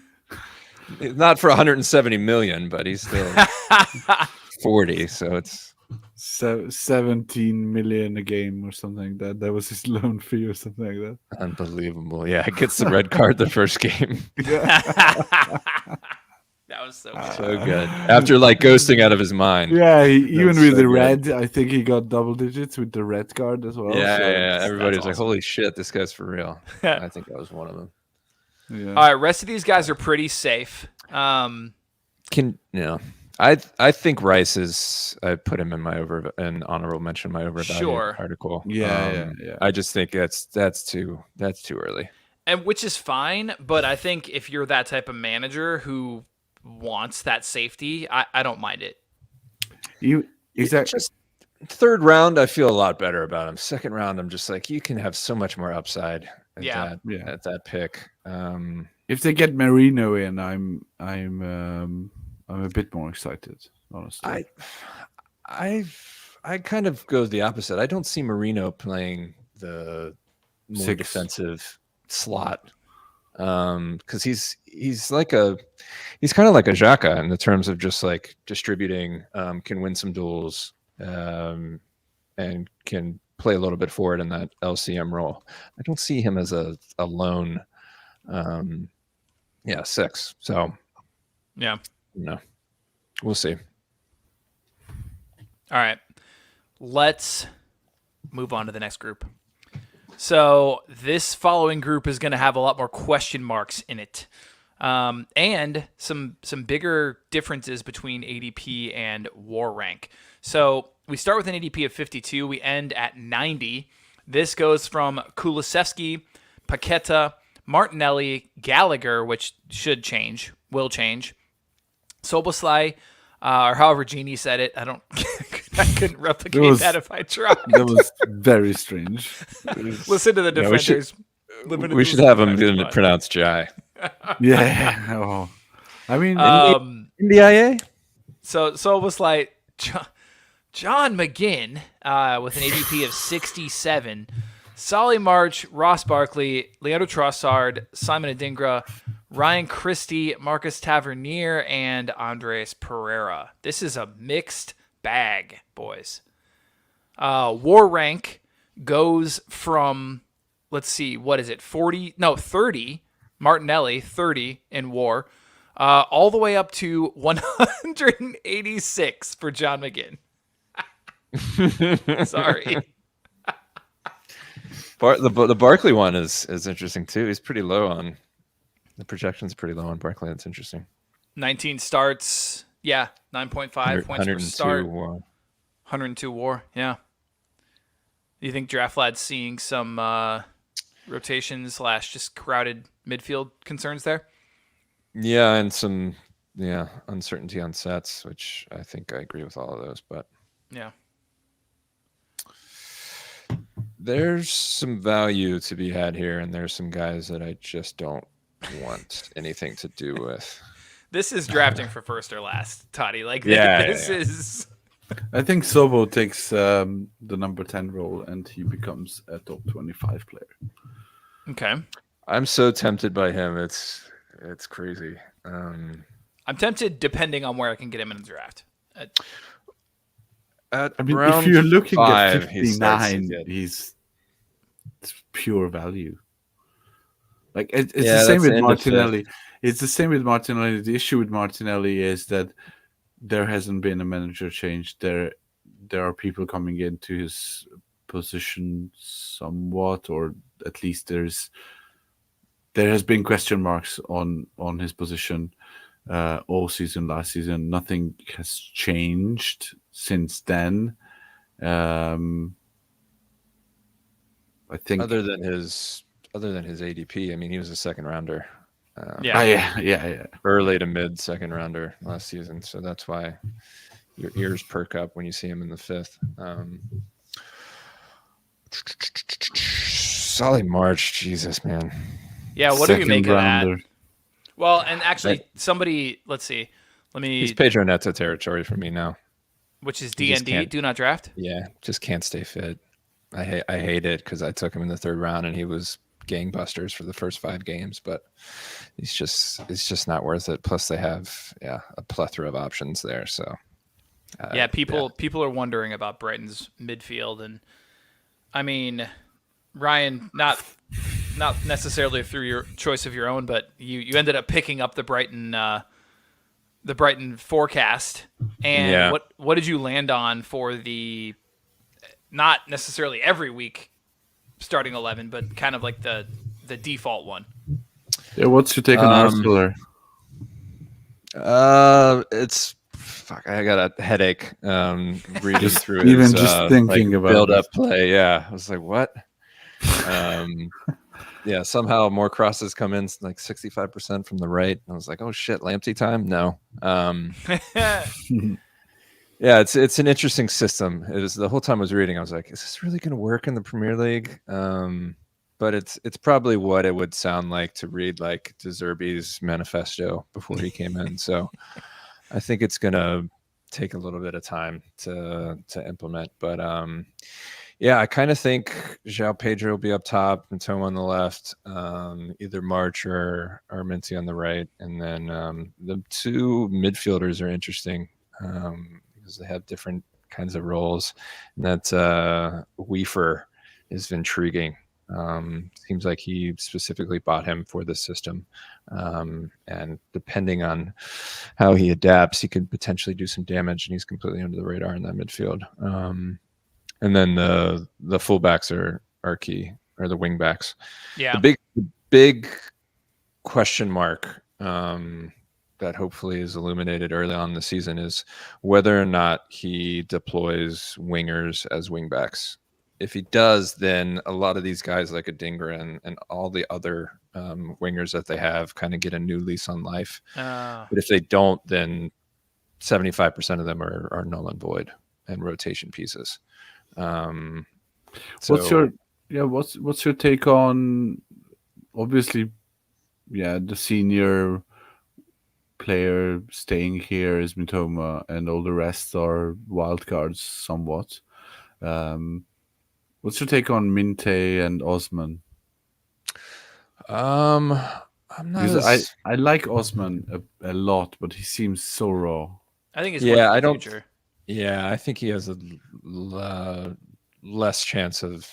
concern. Not for 170 million, but he's still 40, so it's 17 million a game or something like that. That was his loan fee or something like that. unbelievable. Yeah, he gets the red card the first game. That was so good. So good. After like ghosting out of his mind. Yeah, even That's with so the good. red, I think he got double digits with the red card as well. Yeah, so Everybody was like, awesome. "Holy shit, this guy's for real." I think I was one of them. yeah. All right, rest of these guys are pretty safe. I think Rice is. I put him in my honorable mention, my overvalue Sure. article. Yeah. I just think that's too early. And which is fine, but I think if you're that type of manager who wants that safety, I don't mind it. Exactly. Just 3rd round, I feel a lot better about him. 2nd round, I'm just like, you can have so much more upside at at that pick. If they get Marino in, I'm a bit more excited, honestly. I kind of go the opposite. I don't see Marino playing the more 6. defensive slot because he's kind of like a Xhaka in the terms of just like distributing, can win some duels, and can play a little bit forward in that LCM role. I don't see him as a lone 6. So Yeah. We'll see. All right. Let's move on to the next group. So this following group is going to have a lot more question marks in it, and some bigger differences between ADP and War Rank. So we start with an ADP of 52. We end at 90. This goes from Kulusevski, Paqueta, Martinelli, Gallagher, which will change, Soboslai, or however Genie said it. I couldn't replicate that if I tried. That was very strange. Listen to the Yeah, we should- defenders. We should have him pronounce Jai. Yeah. Oh. I mean, NDIA? So it was like John McGinn with an ADP of 67. Solly March, Ross Barkley, Leandro Trossard, Simon Adingra, Ryan Christie, Marcus Tavernier, and Andres Pereira. This is a mixed bag, boys. War rank goes from, let's see, what is it, 30, Martinelli, 30 in war, all the way up to 186 for John McGinn. Sorry. The Barkley one is interesting too. He's pretty low on the projection's pretty low on Barkley. That's interesting. 19 starts, 9.5 points per start. 102 war, yeah. Do you think Draft Lad's seeing some rotation / just crowded midfield concerns there? Yeah, and some uncertainty on sets, which I think I agree with all of those, but yeah. There's some value to be had here, and there's some guys that I just don't want anything to do with. This is drafting for first or last, Toddy. This is. I think Sobo takes the number 10 role, and he becomes a top 25 player. Okay. I'm so tempted by him. It's crazy. I'm tempted, depending on where I can get him in the draft. If you're looking 5, at 59, it's pure value. It's the same with Martinelli. It's the same with Martinelli. The issue with Martinelli is that there hasn't been a manager change. There are people coming into his position somewhat, or at least there has been question marks on his position all season, last season. Nothing has changed since then. I think other than his ADP, I mean, he was a second rounder. Early to mid second rounder last season, so that's why your ears perk up when you see him in the 5th. Solly March, Jesus, man. Yeah, what do you make of that? Well, and actually, somebody, let's see. He's Pedro Neto territory for me now. Which is DND, do not draft? Yeah, just can't stay fit. I hate it because I took him in the 3rd round and he was gangbusters for the first 5 games, but it's just not worth it. Plus they have a plethora of options there. So people are wondering about Brighton's midfield, and I mean, Ryan, not necessarily through your choice of your own, but you ended up picking up the Brighton forecast, and what did you land on for the not necessarily every week starting 11, but kind of like the default one? Yeah, what's your take on Arsenal? It's I got a headache reading through even his, just thinking about build up play. Yeah, I was like, what? Somehow more crosses come in, like 65% from the right. I was like, oh shit, Lamptey time? No. It's an interesting system. It was the whole time I was reading, I was like, is this really going to work in the Premier League? But it's probably what it would sound like to read like De Zerbi's manifesto before he came in. So I think it's going to take a little bit of time to implement. But I kind of think João Pedro will be up top, Matoma on the left, either March or Minty on the right. And then the 2 midfielders are interesting because they have different kinds of roles. And that Weaver is intriguing. Seems like he specifically bought him for this system. And depending on how he adapts, he could potentially do some damage, and he's completely under the radar in that midfield. And then the fullbacks are key, or the wing backs. Yeah. The big question mark that hopefully is illuminated early on in the season is whether or not he deploys wingers as wing backs. If he does, then a lot of these guys like Adingra and all the other wingers that they have kind of get a new lease on life. But if they don't, then 75% of them are null and void and rotation pieces. What's your take on, obviously, the senior player staying here is Mitoma, and all the rest are wildcards somewhat. What's your take on Minte and Osman? I'm not Because I like Osman a lot, but he seems so raw. I think he's one for the future. Yeah, I think he has a less chance of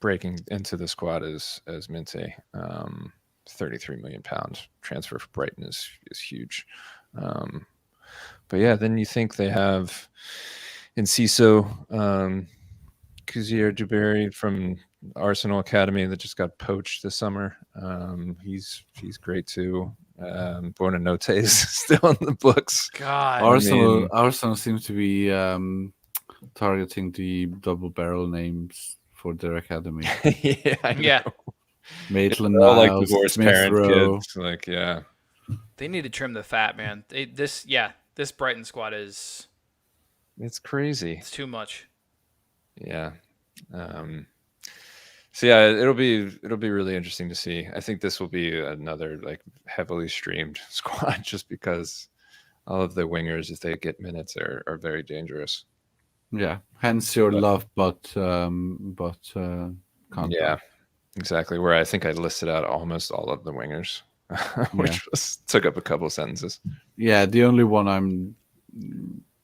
breaking into the squad as Minte. 33 million pound transfer for Brighton is huge. But yeah, then you think they have Enciso, Kouzier Dubary from Arsenal Academy that just got poached this summer. He's great too. Buonanotte is still in the books. God, Arsenal seems to be targeting the double barrel names for their academy. Yeah. Maitland Niles, like divorced parent kids. Like, yeah. They need to trim the fat, man. This Brighton squad is. It's crazy. It's too much. Yeah. So yeah, it'll be really interesting to see. I think this will be another like heavily streamed squad just because all of the wingers, if they get minutes, are very dangerous. Yeah. Hence your love, but can't. Yeah. Exactly. Where I think I listed out almost all of the wingers, which took up a couple of sentences. Yeah, the only one I'm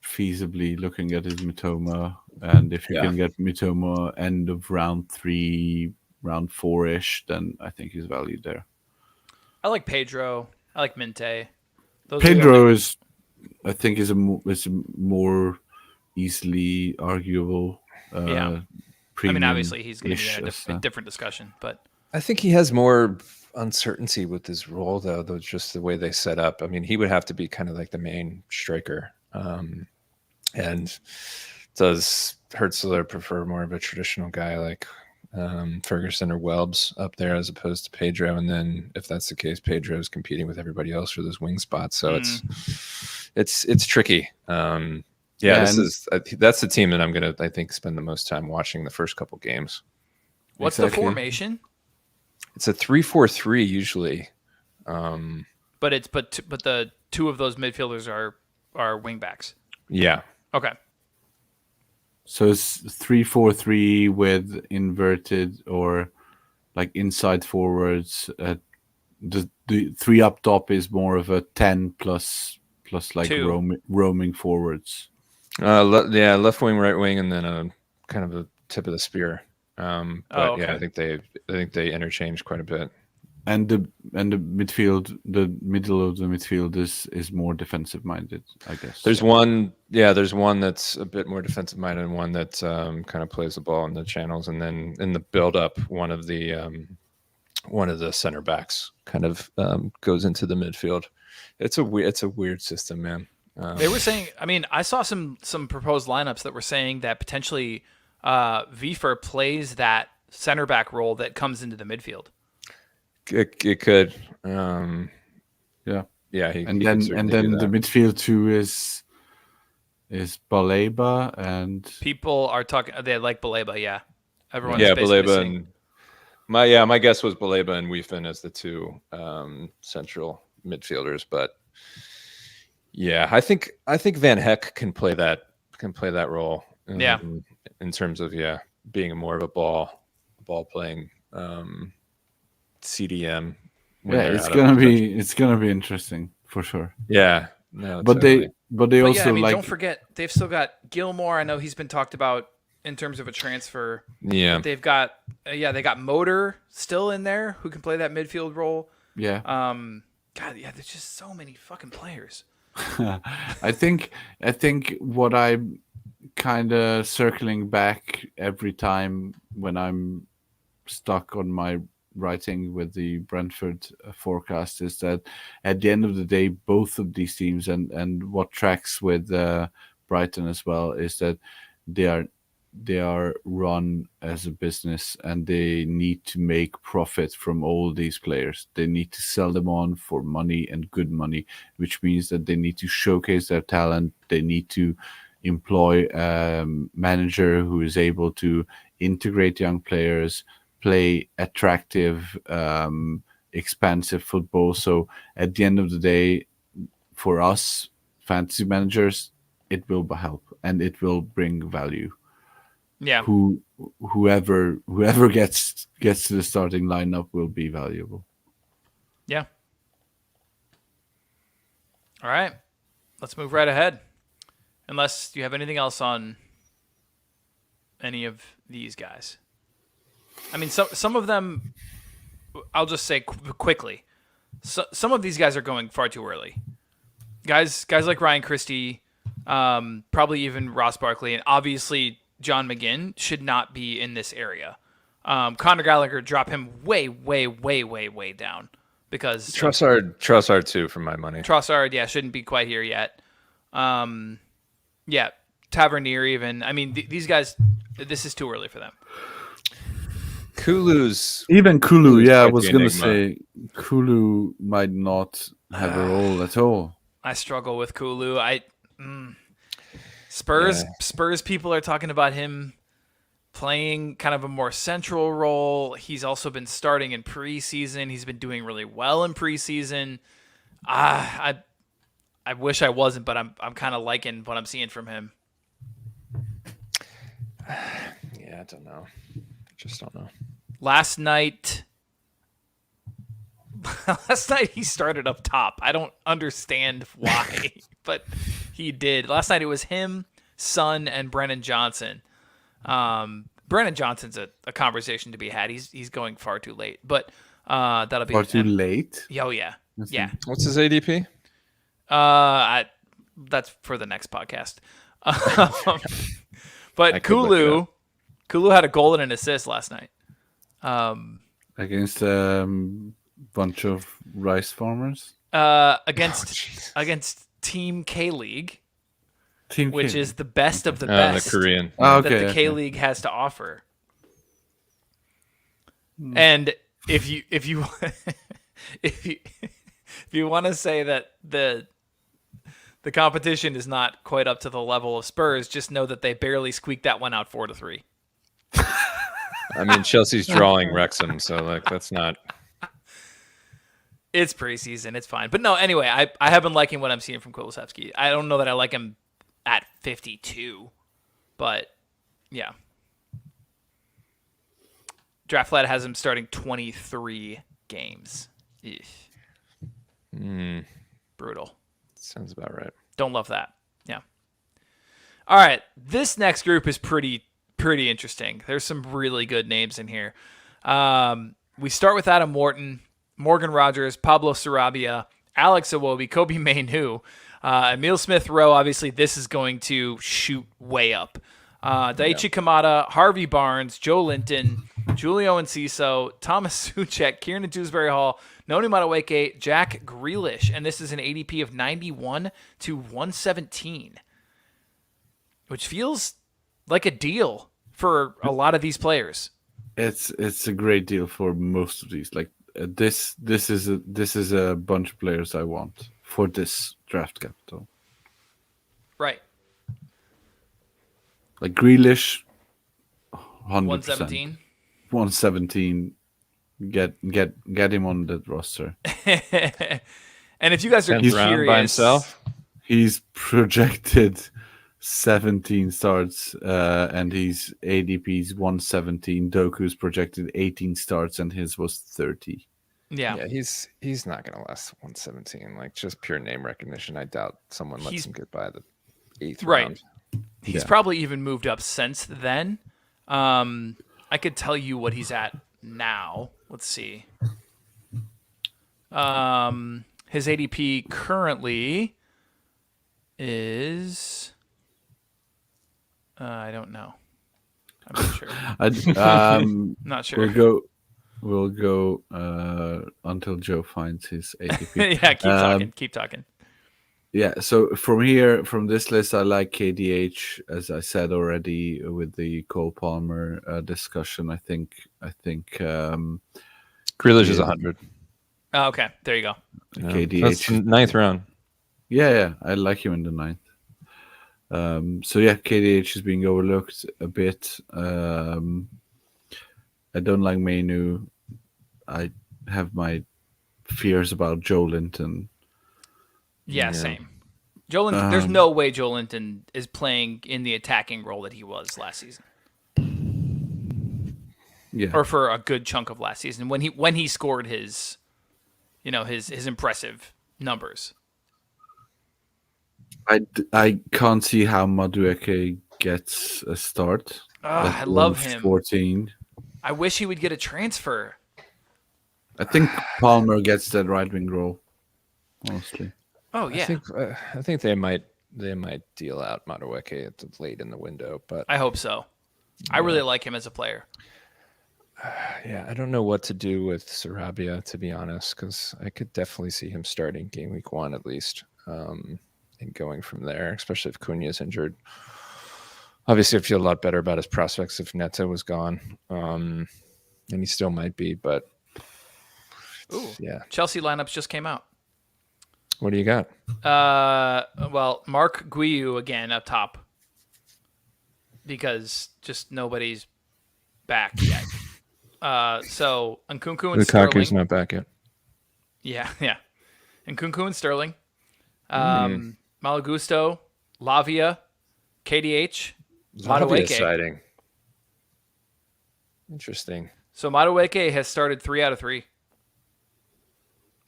feasibly looking at is Mitoma, and if you can get Mitoma end of round 3, round 4-ish, then I think he's valued there. I like Pedro. I like Minte. Pedro is a more easily arguable. I mean, obviously, he's going to be in a different discussion, but I think he has more uncertainty with his role, though just the way they set up. I mean, he would have to be kind of like the main striker, and does Hertzler prefer more of a traditional guy like Ferguson or Welbs up there as opposed to Pedro? And then, if that's the case, Pedro is competing with everybody else for those wing spots, so it's tricky. That's the team that I'm gonna, I think, spend the most time watching the first couple games. What's the formation? It's a 3-4-3 usually. But the two of those midfielders are wing backs. Yeah. Okay. So it's 3-4-3 with inverted or like inside forwards. The 3 up top is more of a 10 plus like roaming forwards. Left wing, right wing, and then a kind of a tip of the spear. Yeah, I think they interchange quite a bit. And the midfield, the middle of the midfield is more defensive minded, I guess. There's one that's a bit more defensive minded, and one that kind of plays the ball in the channels, and then in the build up, one of the center backs kind of goes into the midfield. It's a weird system, man. They were saying, I mean, I saw some proposed lineups that were saying that potentially Wiefer plays that center back role that comes into the midfield. It could, yeah. And then the midfield too is Baleba, and people are talking. They like Baleba, yeah. Everyone's Baleba and my guess was Baleba and Wiefen as the two central midfielders, but yeah, I think Van Heck can play that role. In terms of being more of a ball playing CDM. It's gonna be interesting for sure. Yeah, no, but totally. they also don't forget they've still got Gilmore. I know he's been talked about in terms of a transfer. Yeah, they've got they got Motor still in there who can play that midfield role. Yeah. God, yeah, there's just so many fucking players. I think what I'm kind of circling back every time when I'm stuck on my writing with the Brentford forecast is that at the end of the day, both of these teams and what tracks with Brighton as well is that they are run as a business and they need to make profit from all these players. They need to sell them on for money and good money, which means that they need to showcase their talent. They need to employ a manager who is able to integrate young players, play attractive, expansive football. So at the end of the day, for us fantasy managers, it will help and it will bring value. Yeah. Whoever gets to the starting lineup will be valuable. Yeah. All right. Let's move right ahead. Unless you have anything else on any of these guys. I mean, some of them, I'll just say quickly. Some of these guys are going far too early. Guys like Ryan Christie, probably even Ross Barkley, and obviously John McGinn should not be in this area. Conor Gallagher, drop him way, way, way, way, way down. Because Trossard too, for my money. Trossard, yeah, shouldn't be quite here yet. Yeah, Tavernier even. I mean, these guys, this is too early for them. Kulu, yeah, I was going to say Kulu might not have a role at all. I struggle with Kulu. Spurs people are talking about him playing kind of a more central role. He's also been starting in preseason. He's been doing really well in preseason. I wish I wasn't, but I'm kind of liking what I'm seeing from him. Yeah, I don't know. I just don't know. Last night he started up top. I don't understand why, but he did. Last night it was him, Son, and Brennan Johnson. Brennan Johnson's a conversation to be had. He's going far too late, but that'll be far too late. Oh yeah, yeah. What's his ADP? That's for the next podcast. But Kulu had a goal and an assist last night. Against bunch of rice farmers. Against Team K League, which is the best of the best. The Korean. That the K League has to offer. And if you want to say that the competition is not quite up to the level of Spurs, just know that they barely squeaked that one out 4-3. I mean, Chelsea's drawing Wrexham, so that's not. It's preseason, it's fine. But no, anyway, I have been liking what I'm seeing from Kulusevski. I don't know that I like him at 52, but yeah. Draftflat has him starting 23 games. Brutal. Sounds about right. Don't love that. Yeah. All right. This next group is pretty interesting. There's some really good names in here. We start with Adam Morton, Morgan Rogers, Pablo Sarabia, Alex Iwobi, Kobe Mainu, Emil Smith-Rowe. Obviously, this is going to shoot way up. Daichi Kamada, Harvey Barnes, Joe Linton, Julio Enciso, Thomas Suchek, Kieran Dewsbury Hall, Noni Madueke, Jack Grealish, and this is an ADP of 91 to 117, which feels like a deal for a lot of these players. It's a great deal for most of these. Like this is a bunch of players I want for this draft capital. Right. Like Grealish, 100%. 117. 117. Get him on the roster. And if you guys are curious, by himself, he's projected 17 starts, and his ADP's 117. Doku's projected 18 starts, and his was 30. Yeah, he's not gonna last 117. Like just pure name recognition. I doubt someone lets him get by the 8th round. He's probably even moved up since then. I could tell you what he's at now. Let's see. His ADP currently is I don't know. I'm not sure. Not sure. We'll go until Joe finds his ADP. Yeah, keep talking. Yeah, so from this list, I like KDH, as I said already with the Cole Palmer discussion. I think Grealish is 100. Oh, okay, there you go. KDH, that's 9th round. Yeah, I like him in the 9th. So yeah, KDH is being overlooked a bit. I don't like Mainu. I have my fears about Joe Linton. Yeah, same. Joelinton, there's no way Joelinton is playing in the attacking role that he was last season. Yeah. Or for a good chunk of last season when he scored his impressive numbers. I can't see how Madueke gets a start. I love him. 14. I wish he would get a transfer. I think Palmer gets that right wing role. Honestly. Oh yeah. I think they might deal out Madueke late in the window, but I hope so. I really like him as a player. Yeah, I don't know what to do with Sarabia, to be honest, because I could definitely see him starting game week 1 at least, and going from there, especially if Cunha is injured. Obviously, I feel a lot better about his prospects if Neta was gone, and he still might be, but yeah. Chelsea lineups just came out. What do you got? Well, Mark Guiu again up top because just nobody's back yet. So Nkunku and Lukaku's Sterling. not back yet. Yeah. Nkunku and Sterling. Malagusto, Lavia, KDH, Lavia Madueke. sighting. Interesting. So Madueke has started 3 out of 3.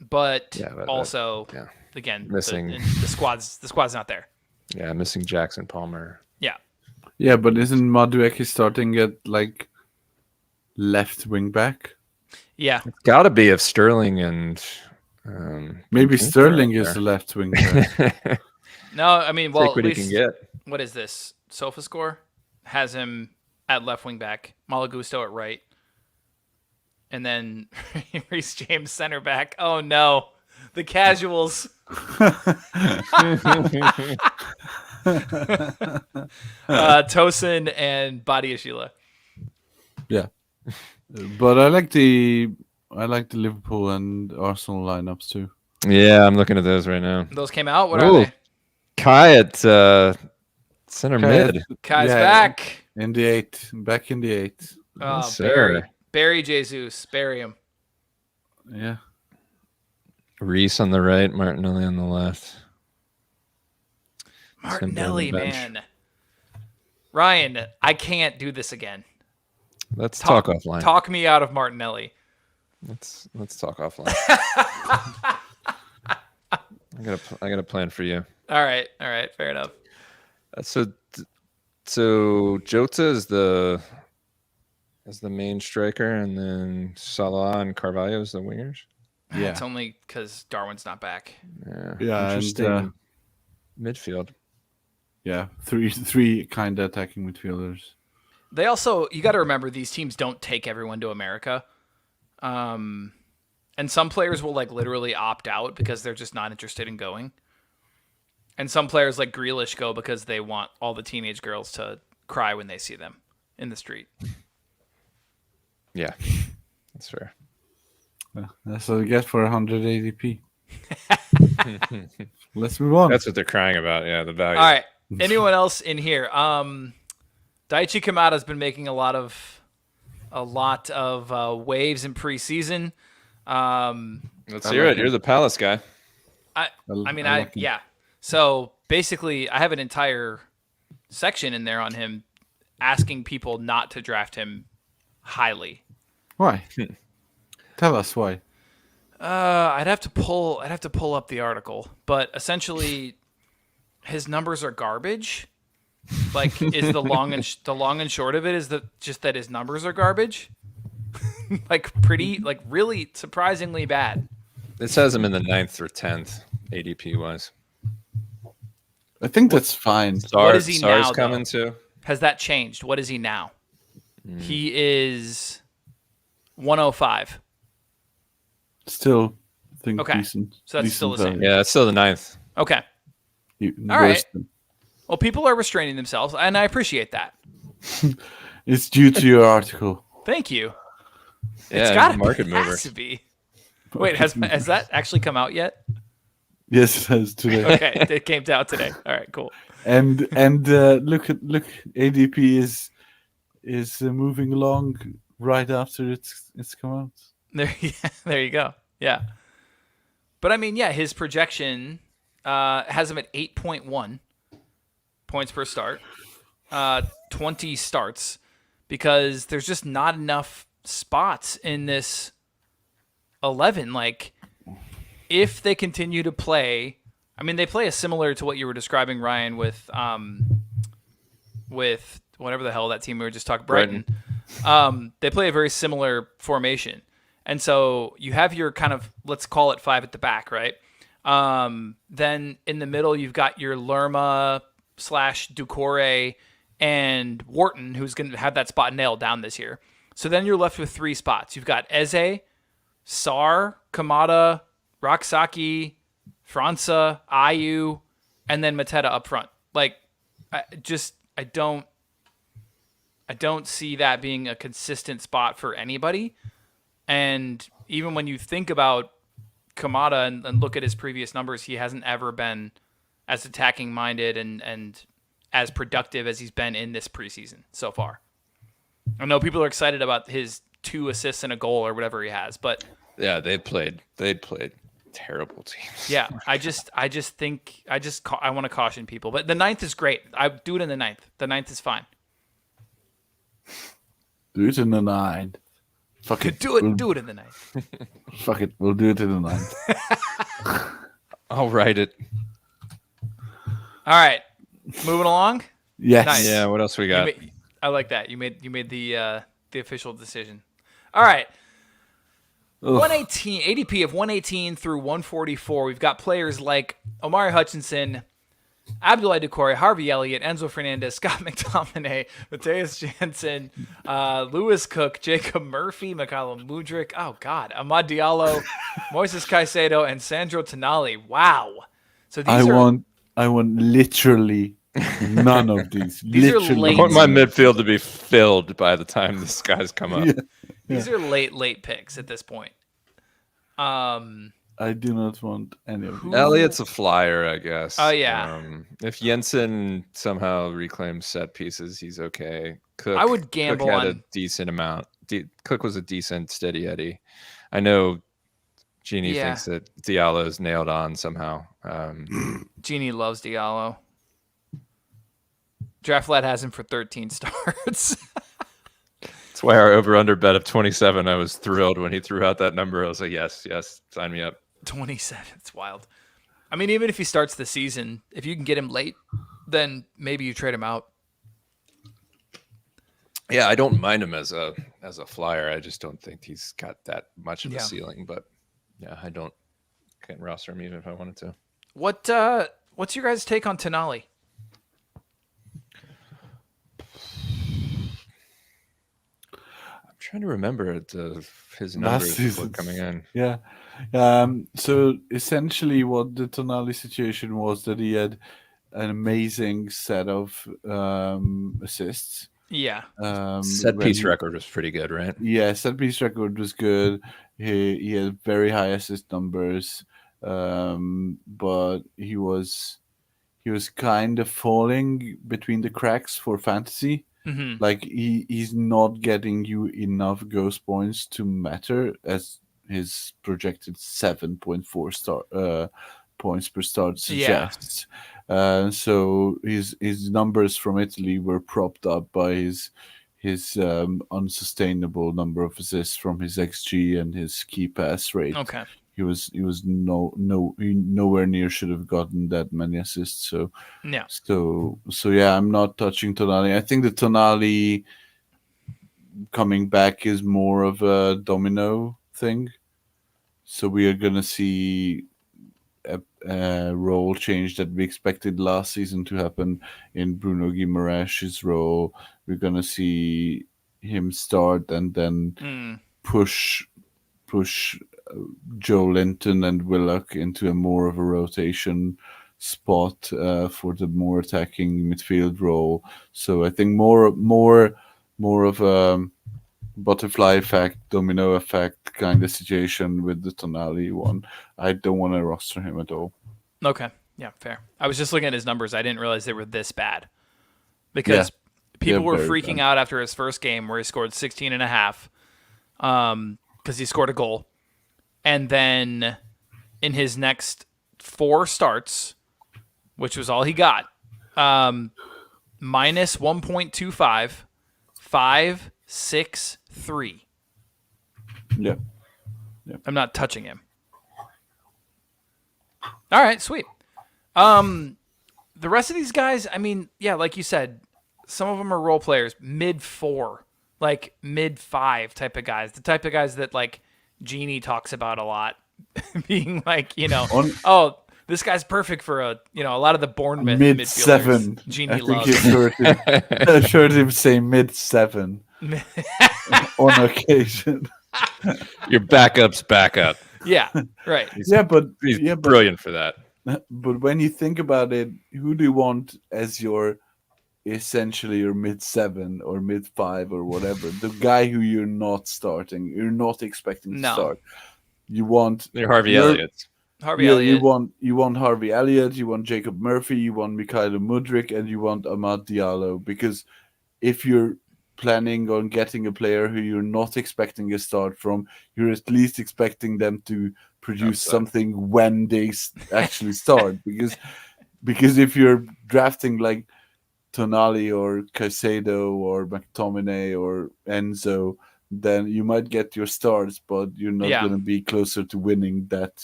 But also, again, missing the squad's not there. Yeah, missing Jackson Palmer. Yeah. Yeah, but isn't Madueke starting at like left wing back? Yeah. It's got to be if Sterling and maybe Sterling is the left wing back. No, I mean, well, take what at he can least, get. What is this? SofaScore has him at left wing back, Malagusto at right, and then Reece James center back. Oh no, the casuals. Tosin and Badiashile. Yeah, but I like the Liverpool and Arsenal lineups too. Yeah, I'm looking at those right now. Those came out. What are they? Kai at center mid. Kai's back in the 8. Back in the 8. Oh, Yes, sir. Barry Jesus, bury him. Yeah. Reese on the right, Martinelli on the left. Martinelli, man. Ryan, I can't do this again. Let's talk offline. Talk me out of Martinelli. Let's talk offline. I got a plan for you. All right, fair enough. So Jota is the main striker, and then Salah and Carvalho is the wingers. Yeah, it's only because Darwin's not back. Yeah, interesting. And, midfield. Yeah, three kind of attacking midfielders. They also, you got to remember, these teams don't take everyone to America. And some players will like literally opt out because they're just not interested in going. And some players like Grealish go because they want all the teenage girls to cry when they see them in the street. Yeah, that's fair. That's what we get for 100 ADP. Let's move on. That's what they're crying about. Yeah, the value. All right. Anyone else in here? Daichi Kamada's been making a lot of waves in preseason. Let's hear it. You're the Palace guy. Yeah. So basically, I have an entire section in there on him, asking people not to draft him highly. Why? Tell us why. I'd have to pull up the article, but essentially, his numbers are garbage. Like, is the long and short of it is that his numbers are garbage. Really surprisingly bad. This has him in the 9th or 10th ADP wise. I think that's fine. What is he Sar's now? Coming too. Has that changed? What is he now? He is 105. Still, I think Okay. decent. So that's decent still the same. value. Yeah, it's still the 9th. Okay. All right. Well, people are restraining themselves, and I appreciate that. It's due to your article. Thank you. Yeah, It's got market mover. to be. Wait, has that actually come out yet? Yes, it has today. Okay, it came out today. All right, cool. And look, ADP is moving along right after it's come out. There you go. Yeah. But I mean, yeah, his projection has him at 8.1 points per start, 20 starts, because there's just not enough spots in this 11. Like, if they continue to play, I mean, they play a similar to what you were describing, Ryan, with whatever the hell that team we were just talking, Brighton. They play a very similar formation. And so you have your kind of, let's call it 5 at the back, right? Then in the middle, you've got your Lerma / Doucouré and Wharton, who's going to have that spot nailed down this year. So then you're left with 3 spots. You've got Eze, Sarr, Kamada, Roxaki, França, Ayew, and then Mateta up front. Like, I don't see that being a consistent spot for anybody. And even when you think about Kamada and look at his previous numbers, he hasn't ever been as attacking minded and as productive as he's been in this preseason so far. I know people are excited about his 2 assists and a goal or whatever he has, but yeah, they played terrible teams. Yeah, I want to caution people, but the 9th is great. I do it in the 9th. The 9th is fine. Do it in the 9th. Fuck it. Do it in the 9th. Fuck it. We'll do it in the 9th. I'll write it. All right, moving along. Yes. Nice. Yeah. What else we got? I like that. You made the official decision. All right. 118 ADP of 118 through 144. We've got players like Omari Hutchinson, Abdoulaye Doucouré, Harvey Elliott, Enzo Fernandez, Scott McTominay, Mateus Jansen, Lewis Cook, Jacob Murphy, Mikhailo Mudryk, oh God, Amad Diallo, Moises Caicedo, and Sandro Tonali. Wow. So these I want literally none of these. These literally. are late. I want my midfield to be filled by the time these guys come up. Yeah. These are late picks at this point. I do not want any of these. Elliott's a flyer, I guess. Oh, yeah. If Jensen somehow reclaims set pieces, he's okay. Cook, I would gamble Cook had on a decent amount. Cook was a decent steady Eddie. I know Jeannie thinks that Diallo's nailed on somehow. Jeannie loves Diallo. Draft Lad has him for 13 starts. That's why our over-under bet of 27, I was thrilled when he threw out that number. I was like, yes, sign me up. 27, it's wild. I mean, even if he starts the season, if you can get him late, then maybe you trade him out. Yeah, I don't mind him as a flyer. I just don't think he's got that much of a ceiling. But yeah, can't roster him even if I wanted to. What's your guys' take on Tonali? Trying to remember his numbers were coming in. Yeah. So essentially what the Tonali situation was that he had an amazing set of assists. Yeah. Set piece record was pretty good, right? Yeah, set piece record was good. He had very high assist numbers. But he was kind of falling between the cracks for fantasy. Mm-hmm. Like he's not getting you enough ghost points to matter, as his projected 7.4 points per start suggests. So his numbers from Italy were propped up by his unsustainable number of assists from his XG and his key pass rate. Okay. He was nowhere near should have gotten that many assists. So yeah, I'm not touching Tonali. I think the Tonali coming back is more of a domino thing. So we are gonna see a role change that we expected last season to happen in Bruno Guimaraes' role. We're gonna see him start and then push Joe Linton and Willock into a more of a rotation spot for the more attacking midfield role. So I think more of a butterfly effect, domino effect kind of situation with the Tonali one. I don't want to roster him at all. Okay. Yeah, fair. I was just looking at his numbers. I didn't realize they were this bad. Because people were freaking out after his first game where he scored 16 and a half because he scored a goal. And then in his next 4 starts, which was all he got. Minus 1.25, 5, 6, 3. Yeah. I'm not touching him. All right, sweet. The rest of these guys, I mean, yeah, like you said, some of them are role players, mid 4, like mid 5 type of guys, the type of guys that like Genie talks about a lot, being like, oh, this guy's perfect for a lot of the Bournemouth mid midfielders. 7. Genie I think loves. I heard him say mid 7 on occasion. Your backup's backup. Yeah, right. He's But brilliant for that. But when you think about it, who do you want as essentially your mid 7 or mid 5 or whatever? The guy who you're not starting, you're not expecting to start. You want Harvey Elliott. Elliott. You want Harvey Elliott, you want Jacob Murphy, you want Mikhailo Mudryk, and you want Amad Diallo. Because if you're planning on getting a player who you're not expecting a start from, you're at least expecting them to produce something when they actually start. Because if you're drafting like Tonali or Caicedo or McTominay or Enzo, then you might get your starts, but you're not going to be closer to winning that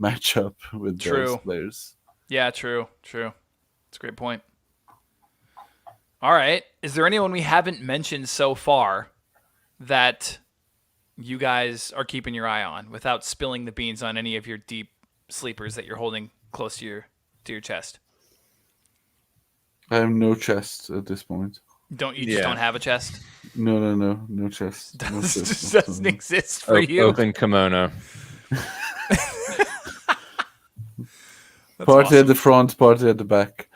matchup with those players. Yeah, true. That's a great point. All right. Is there anyone we haven't mentioned so far that you guys are keeping your eye on without spilling the beans on any of your deep sleepers that you're holding close to your chest? I have no chest at this point. You just don't have a chest? No chest. Doesn't exist for you. Open kimono. Party at the front, party at the back.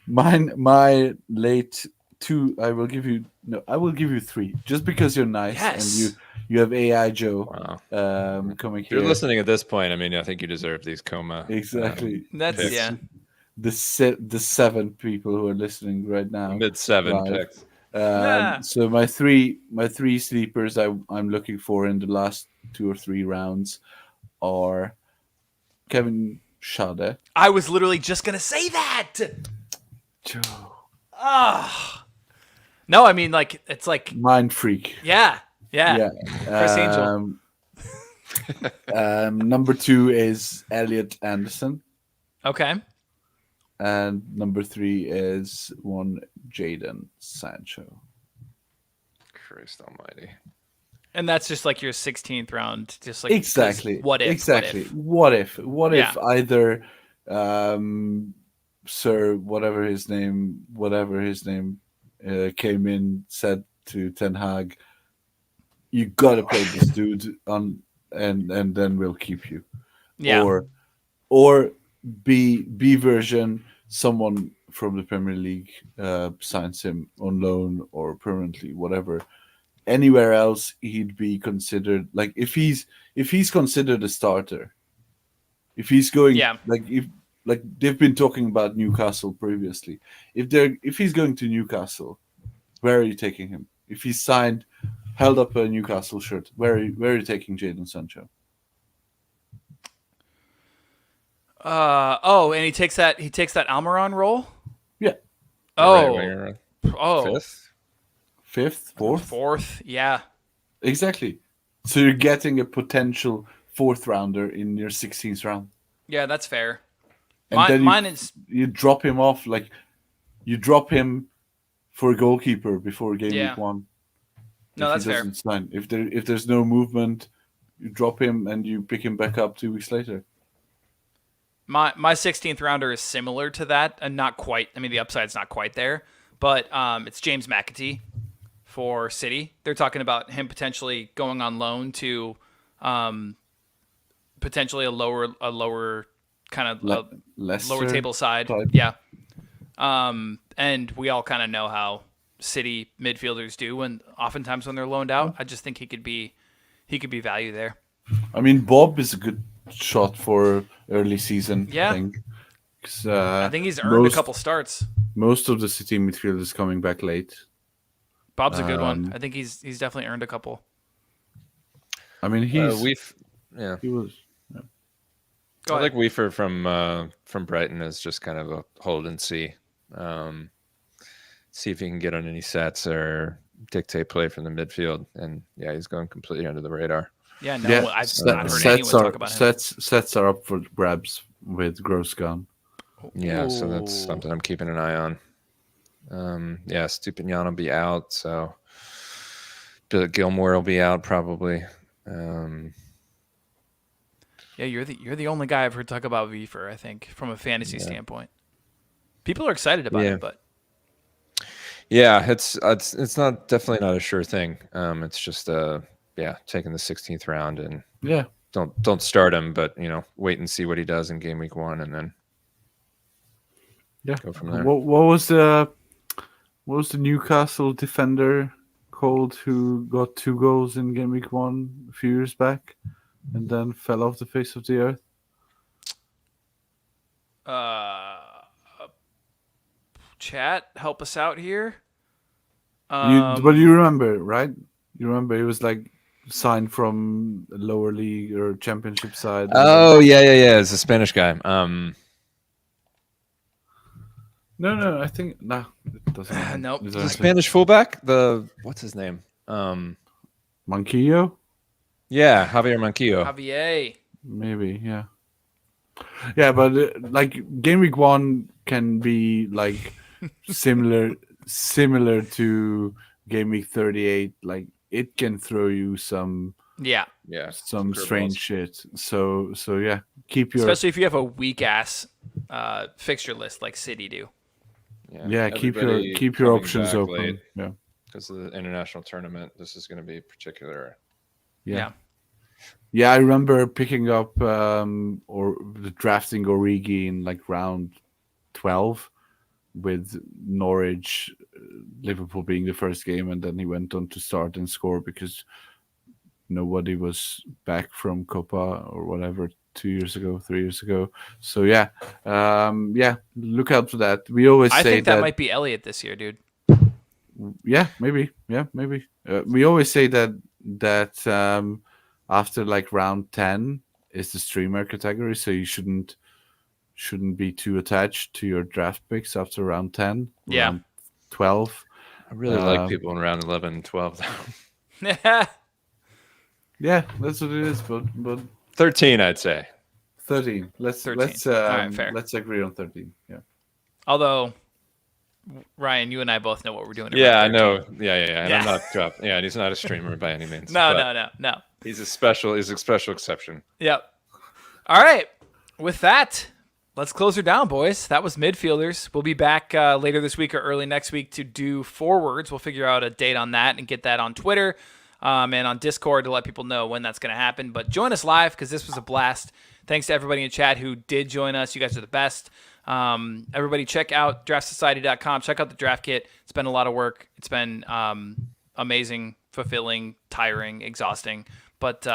My late 2. I will give you 3, just because you're nice. Yes. And you have AI Joe. Wow. Coming If here. you're listening at this point, I mean, I think you deserve these coma. Exactly. That's picks. The 7 people who are listening right now. Mid 7 picks. So my three sleepers I'm looking for in the last 2 or 3 rounds are Kevin Schade. I was literally just gonna say that. Joe. No, I mean like it's like Mind freak. Yeah. Chris Angel. Number 2 is Elliot Anderson. Okay. And number 3 is one Jadon Sancho. Christ almighty. And that's just like your 16th round, just like exactly. What if? Exactly. What if either Sir whatever his name came in, said to Ten Hag, you gotta play this dude on, and then we'll keep you. Yeah. Or B version, someone from the Premier League signs him on loan or permanently, whatever. Anywhere else, he'd be considered, like if he's considered a starter. If he's going, like they've been talking about Newcastle previously. If he's going to Newcastle, where are you taking him? If he's held up a Newcastle shirt, where are you taking Jadon Sancho? And he takes that Almiron role? Yeah. Fifth, fourth, yeah. Exactly. So you're getting a potential 4th rounder in your 16th round. Yeah, that's fair. And mine is you drop him off, like you drop him for a goalkeeper before game week 1. No, that's fair. Sign. If there's no movement, you drop him and you pick him back up 2 weeks later. My 16th rounder is similar to that, and not quite. I mean, the upside's not quite there, but it's James McAtee for City. They're talking about him potentially going on loan to potentially a lower kind of lower table side. Type. Yeah. And we all kind of know how City midfielders do, and oftentimes when they're loaned out, I just think he could be value there. I mean, Bob is a good shot for early season. Yeah. Thing. I think he's earned a couple starts. Most of the City midfielders coming back late. Bob's a good one. I think he's definitely earned a couple. I mean, he was. Go I ahead. like Weaver from Brighton as just kind of a hold and see. See if he can get on any sets or dictate play from the midfield. And yeah, he's going completely under the radar. Yeah, no, Yeah, I've not heard anyone talk about him. Sets are up for grabs with Gross gone. Yeah, so that's Ooh. something I'm keeping an eye on. Yeah, Stupinian will be out, so Gilmore will be out probably. Yeah, you're the only guy I've heard talk about Weaver, I think, from a fantasy standpoint. People are excited about it, but yeah, it's not definitely not a sure thing. It's just taking the 16th round and don't start him, but wait and see what he does in game week 1 and then go from there. What was the Newcastle defender called who got 2 goals in game week 1 a few years back and then fell off the face of the earth? Chat, help us out here. But you remember, right? You remember he was like signed from a lower league or championship side. Oh yeah. It's a Spanish guy. No, I think it doesn't. Nope. The Spanish fullback. What's his name? Manquillo? Yeah, Javier Manquillo. Javier. Maybe, yeah. Yeah, but like game week 1 can be like similar to game week 38. Like it can throw you some strange shit. So yeah, especially if you have a weak ass fixture list like City do. Yeah, keep your options open. Late. Yeah, because of the international tournament, this is going to be particular. Yeah, I remember picking up or drafting Origi in like round 12 with Norwich, Liverpool being the first game, and then he went on to start and score because nobody was back from Copa or whatever 3 years ago. So look out for that. We always I say think that might be Elliot this year, dude. Yeah, maybe. We always say that after like round 10 is the streamer category, so you shouldn't be too attached to your draft picks after round 10. Yeah. Round 12. I really like people in round 11 and 12 though. Yeah, that's what it is, but 13 I'd say. 13. Let's All right, fair. Let's agree on 13. Yeah. Although Ryan, you and I both know what we're doing. Yeah, I know. Yeah. And I'm not dropping. Yeah, and he's not a streamer by any means. No. He's a special exception. Yep. All right. With that, let's close her down, boys. That was Midfielders. We'll be back later this week or early next week to do forwards. We'll figure out a date on that and get that on Twitter and on Discord to let people know when that's going to happen. But join us live because this was a blast. Thanks to everybody in chat who did join us. You guys are the best. Everybody check out draftsociety.com. Check out the draft kit. It's been a lot of work. It's been amazing, fulfilling, tiring, exhausting, but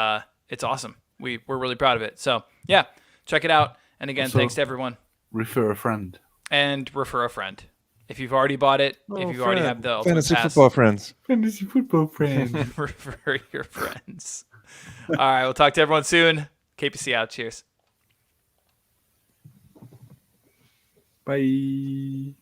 it's awesome. We're really proud of it. So yeah, check it out. And again, thanks to everyone. Refer a friend. And refer a friend. If you've already bought it, if you already have the Ultimate Fantasy Pass, football friends. Fantasy football friend. refer your friends. All right, we'll talk to everyone soon. KPC out. Cheers. Bye.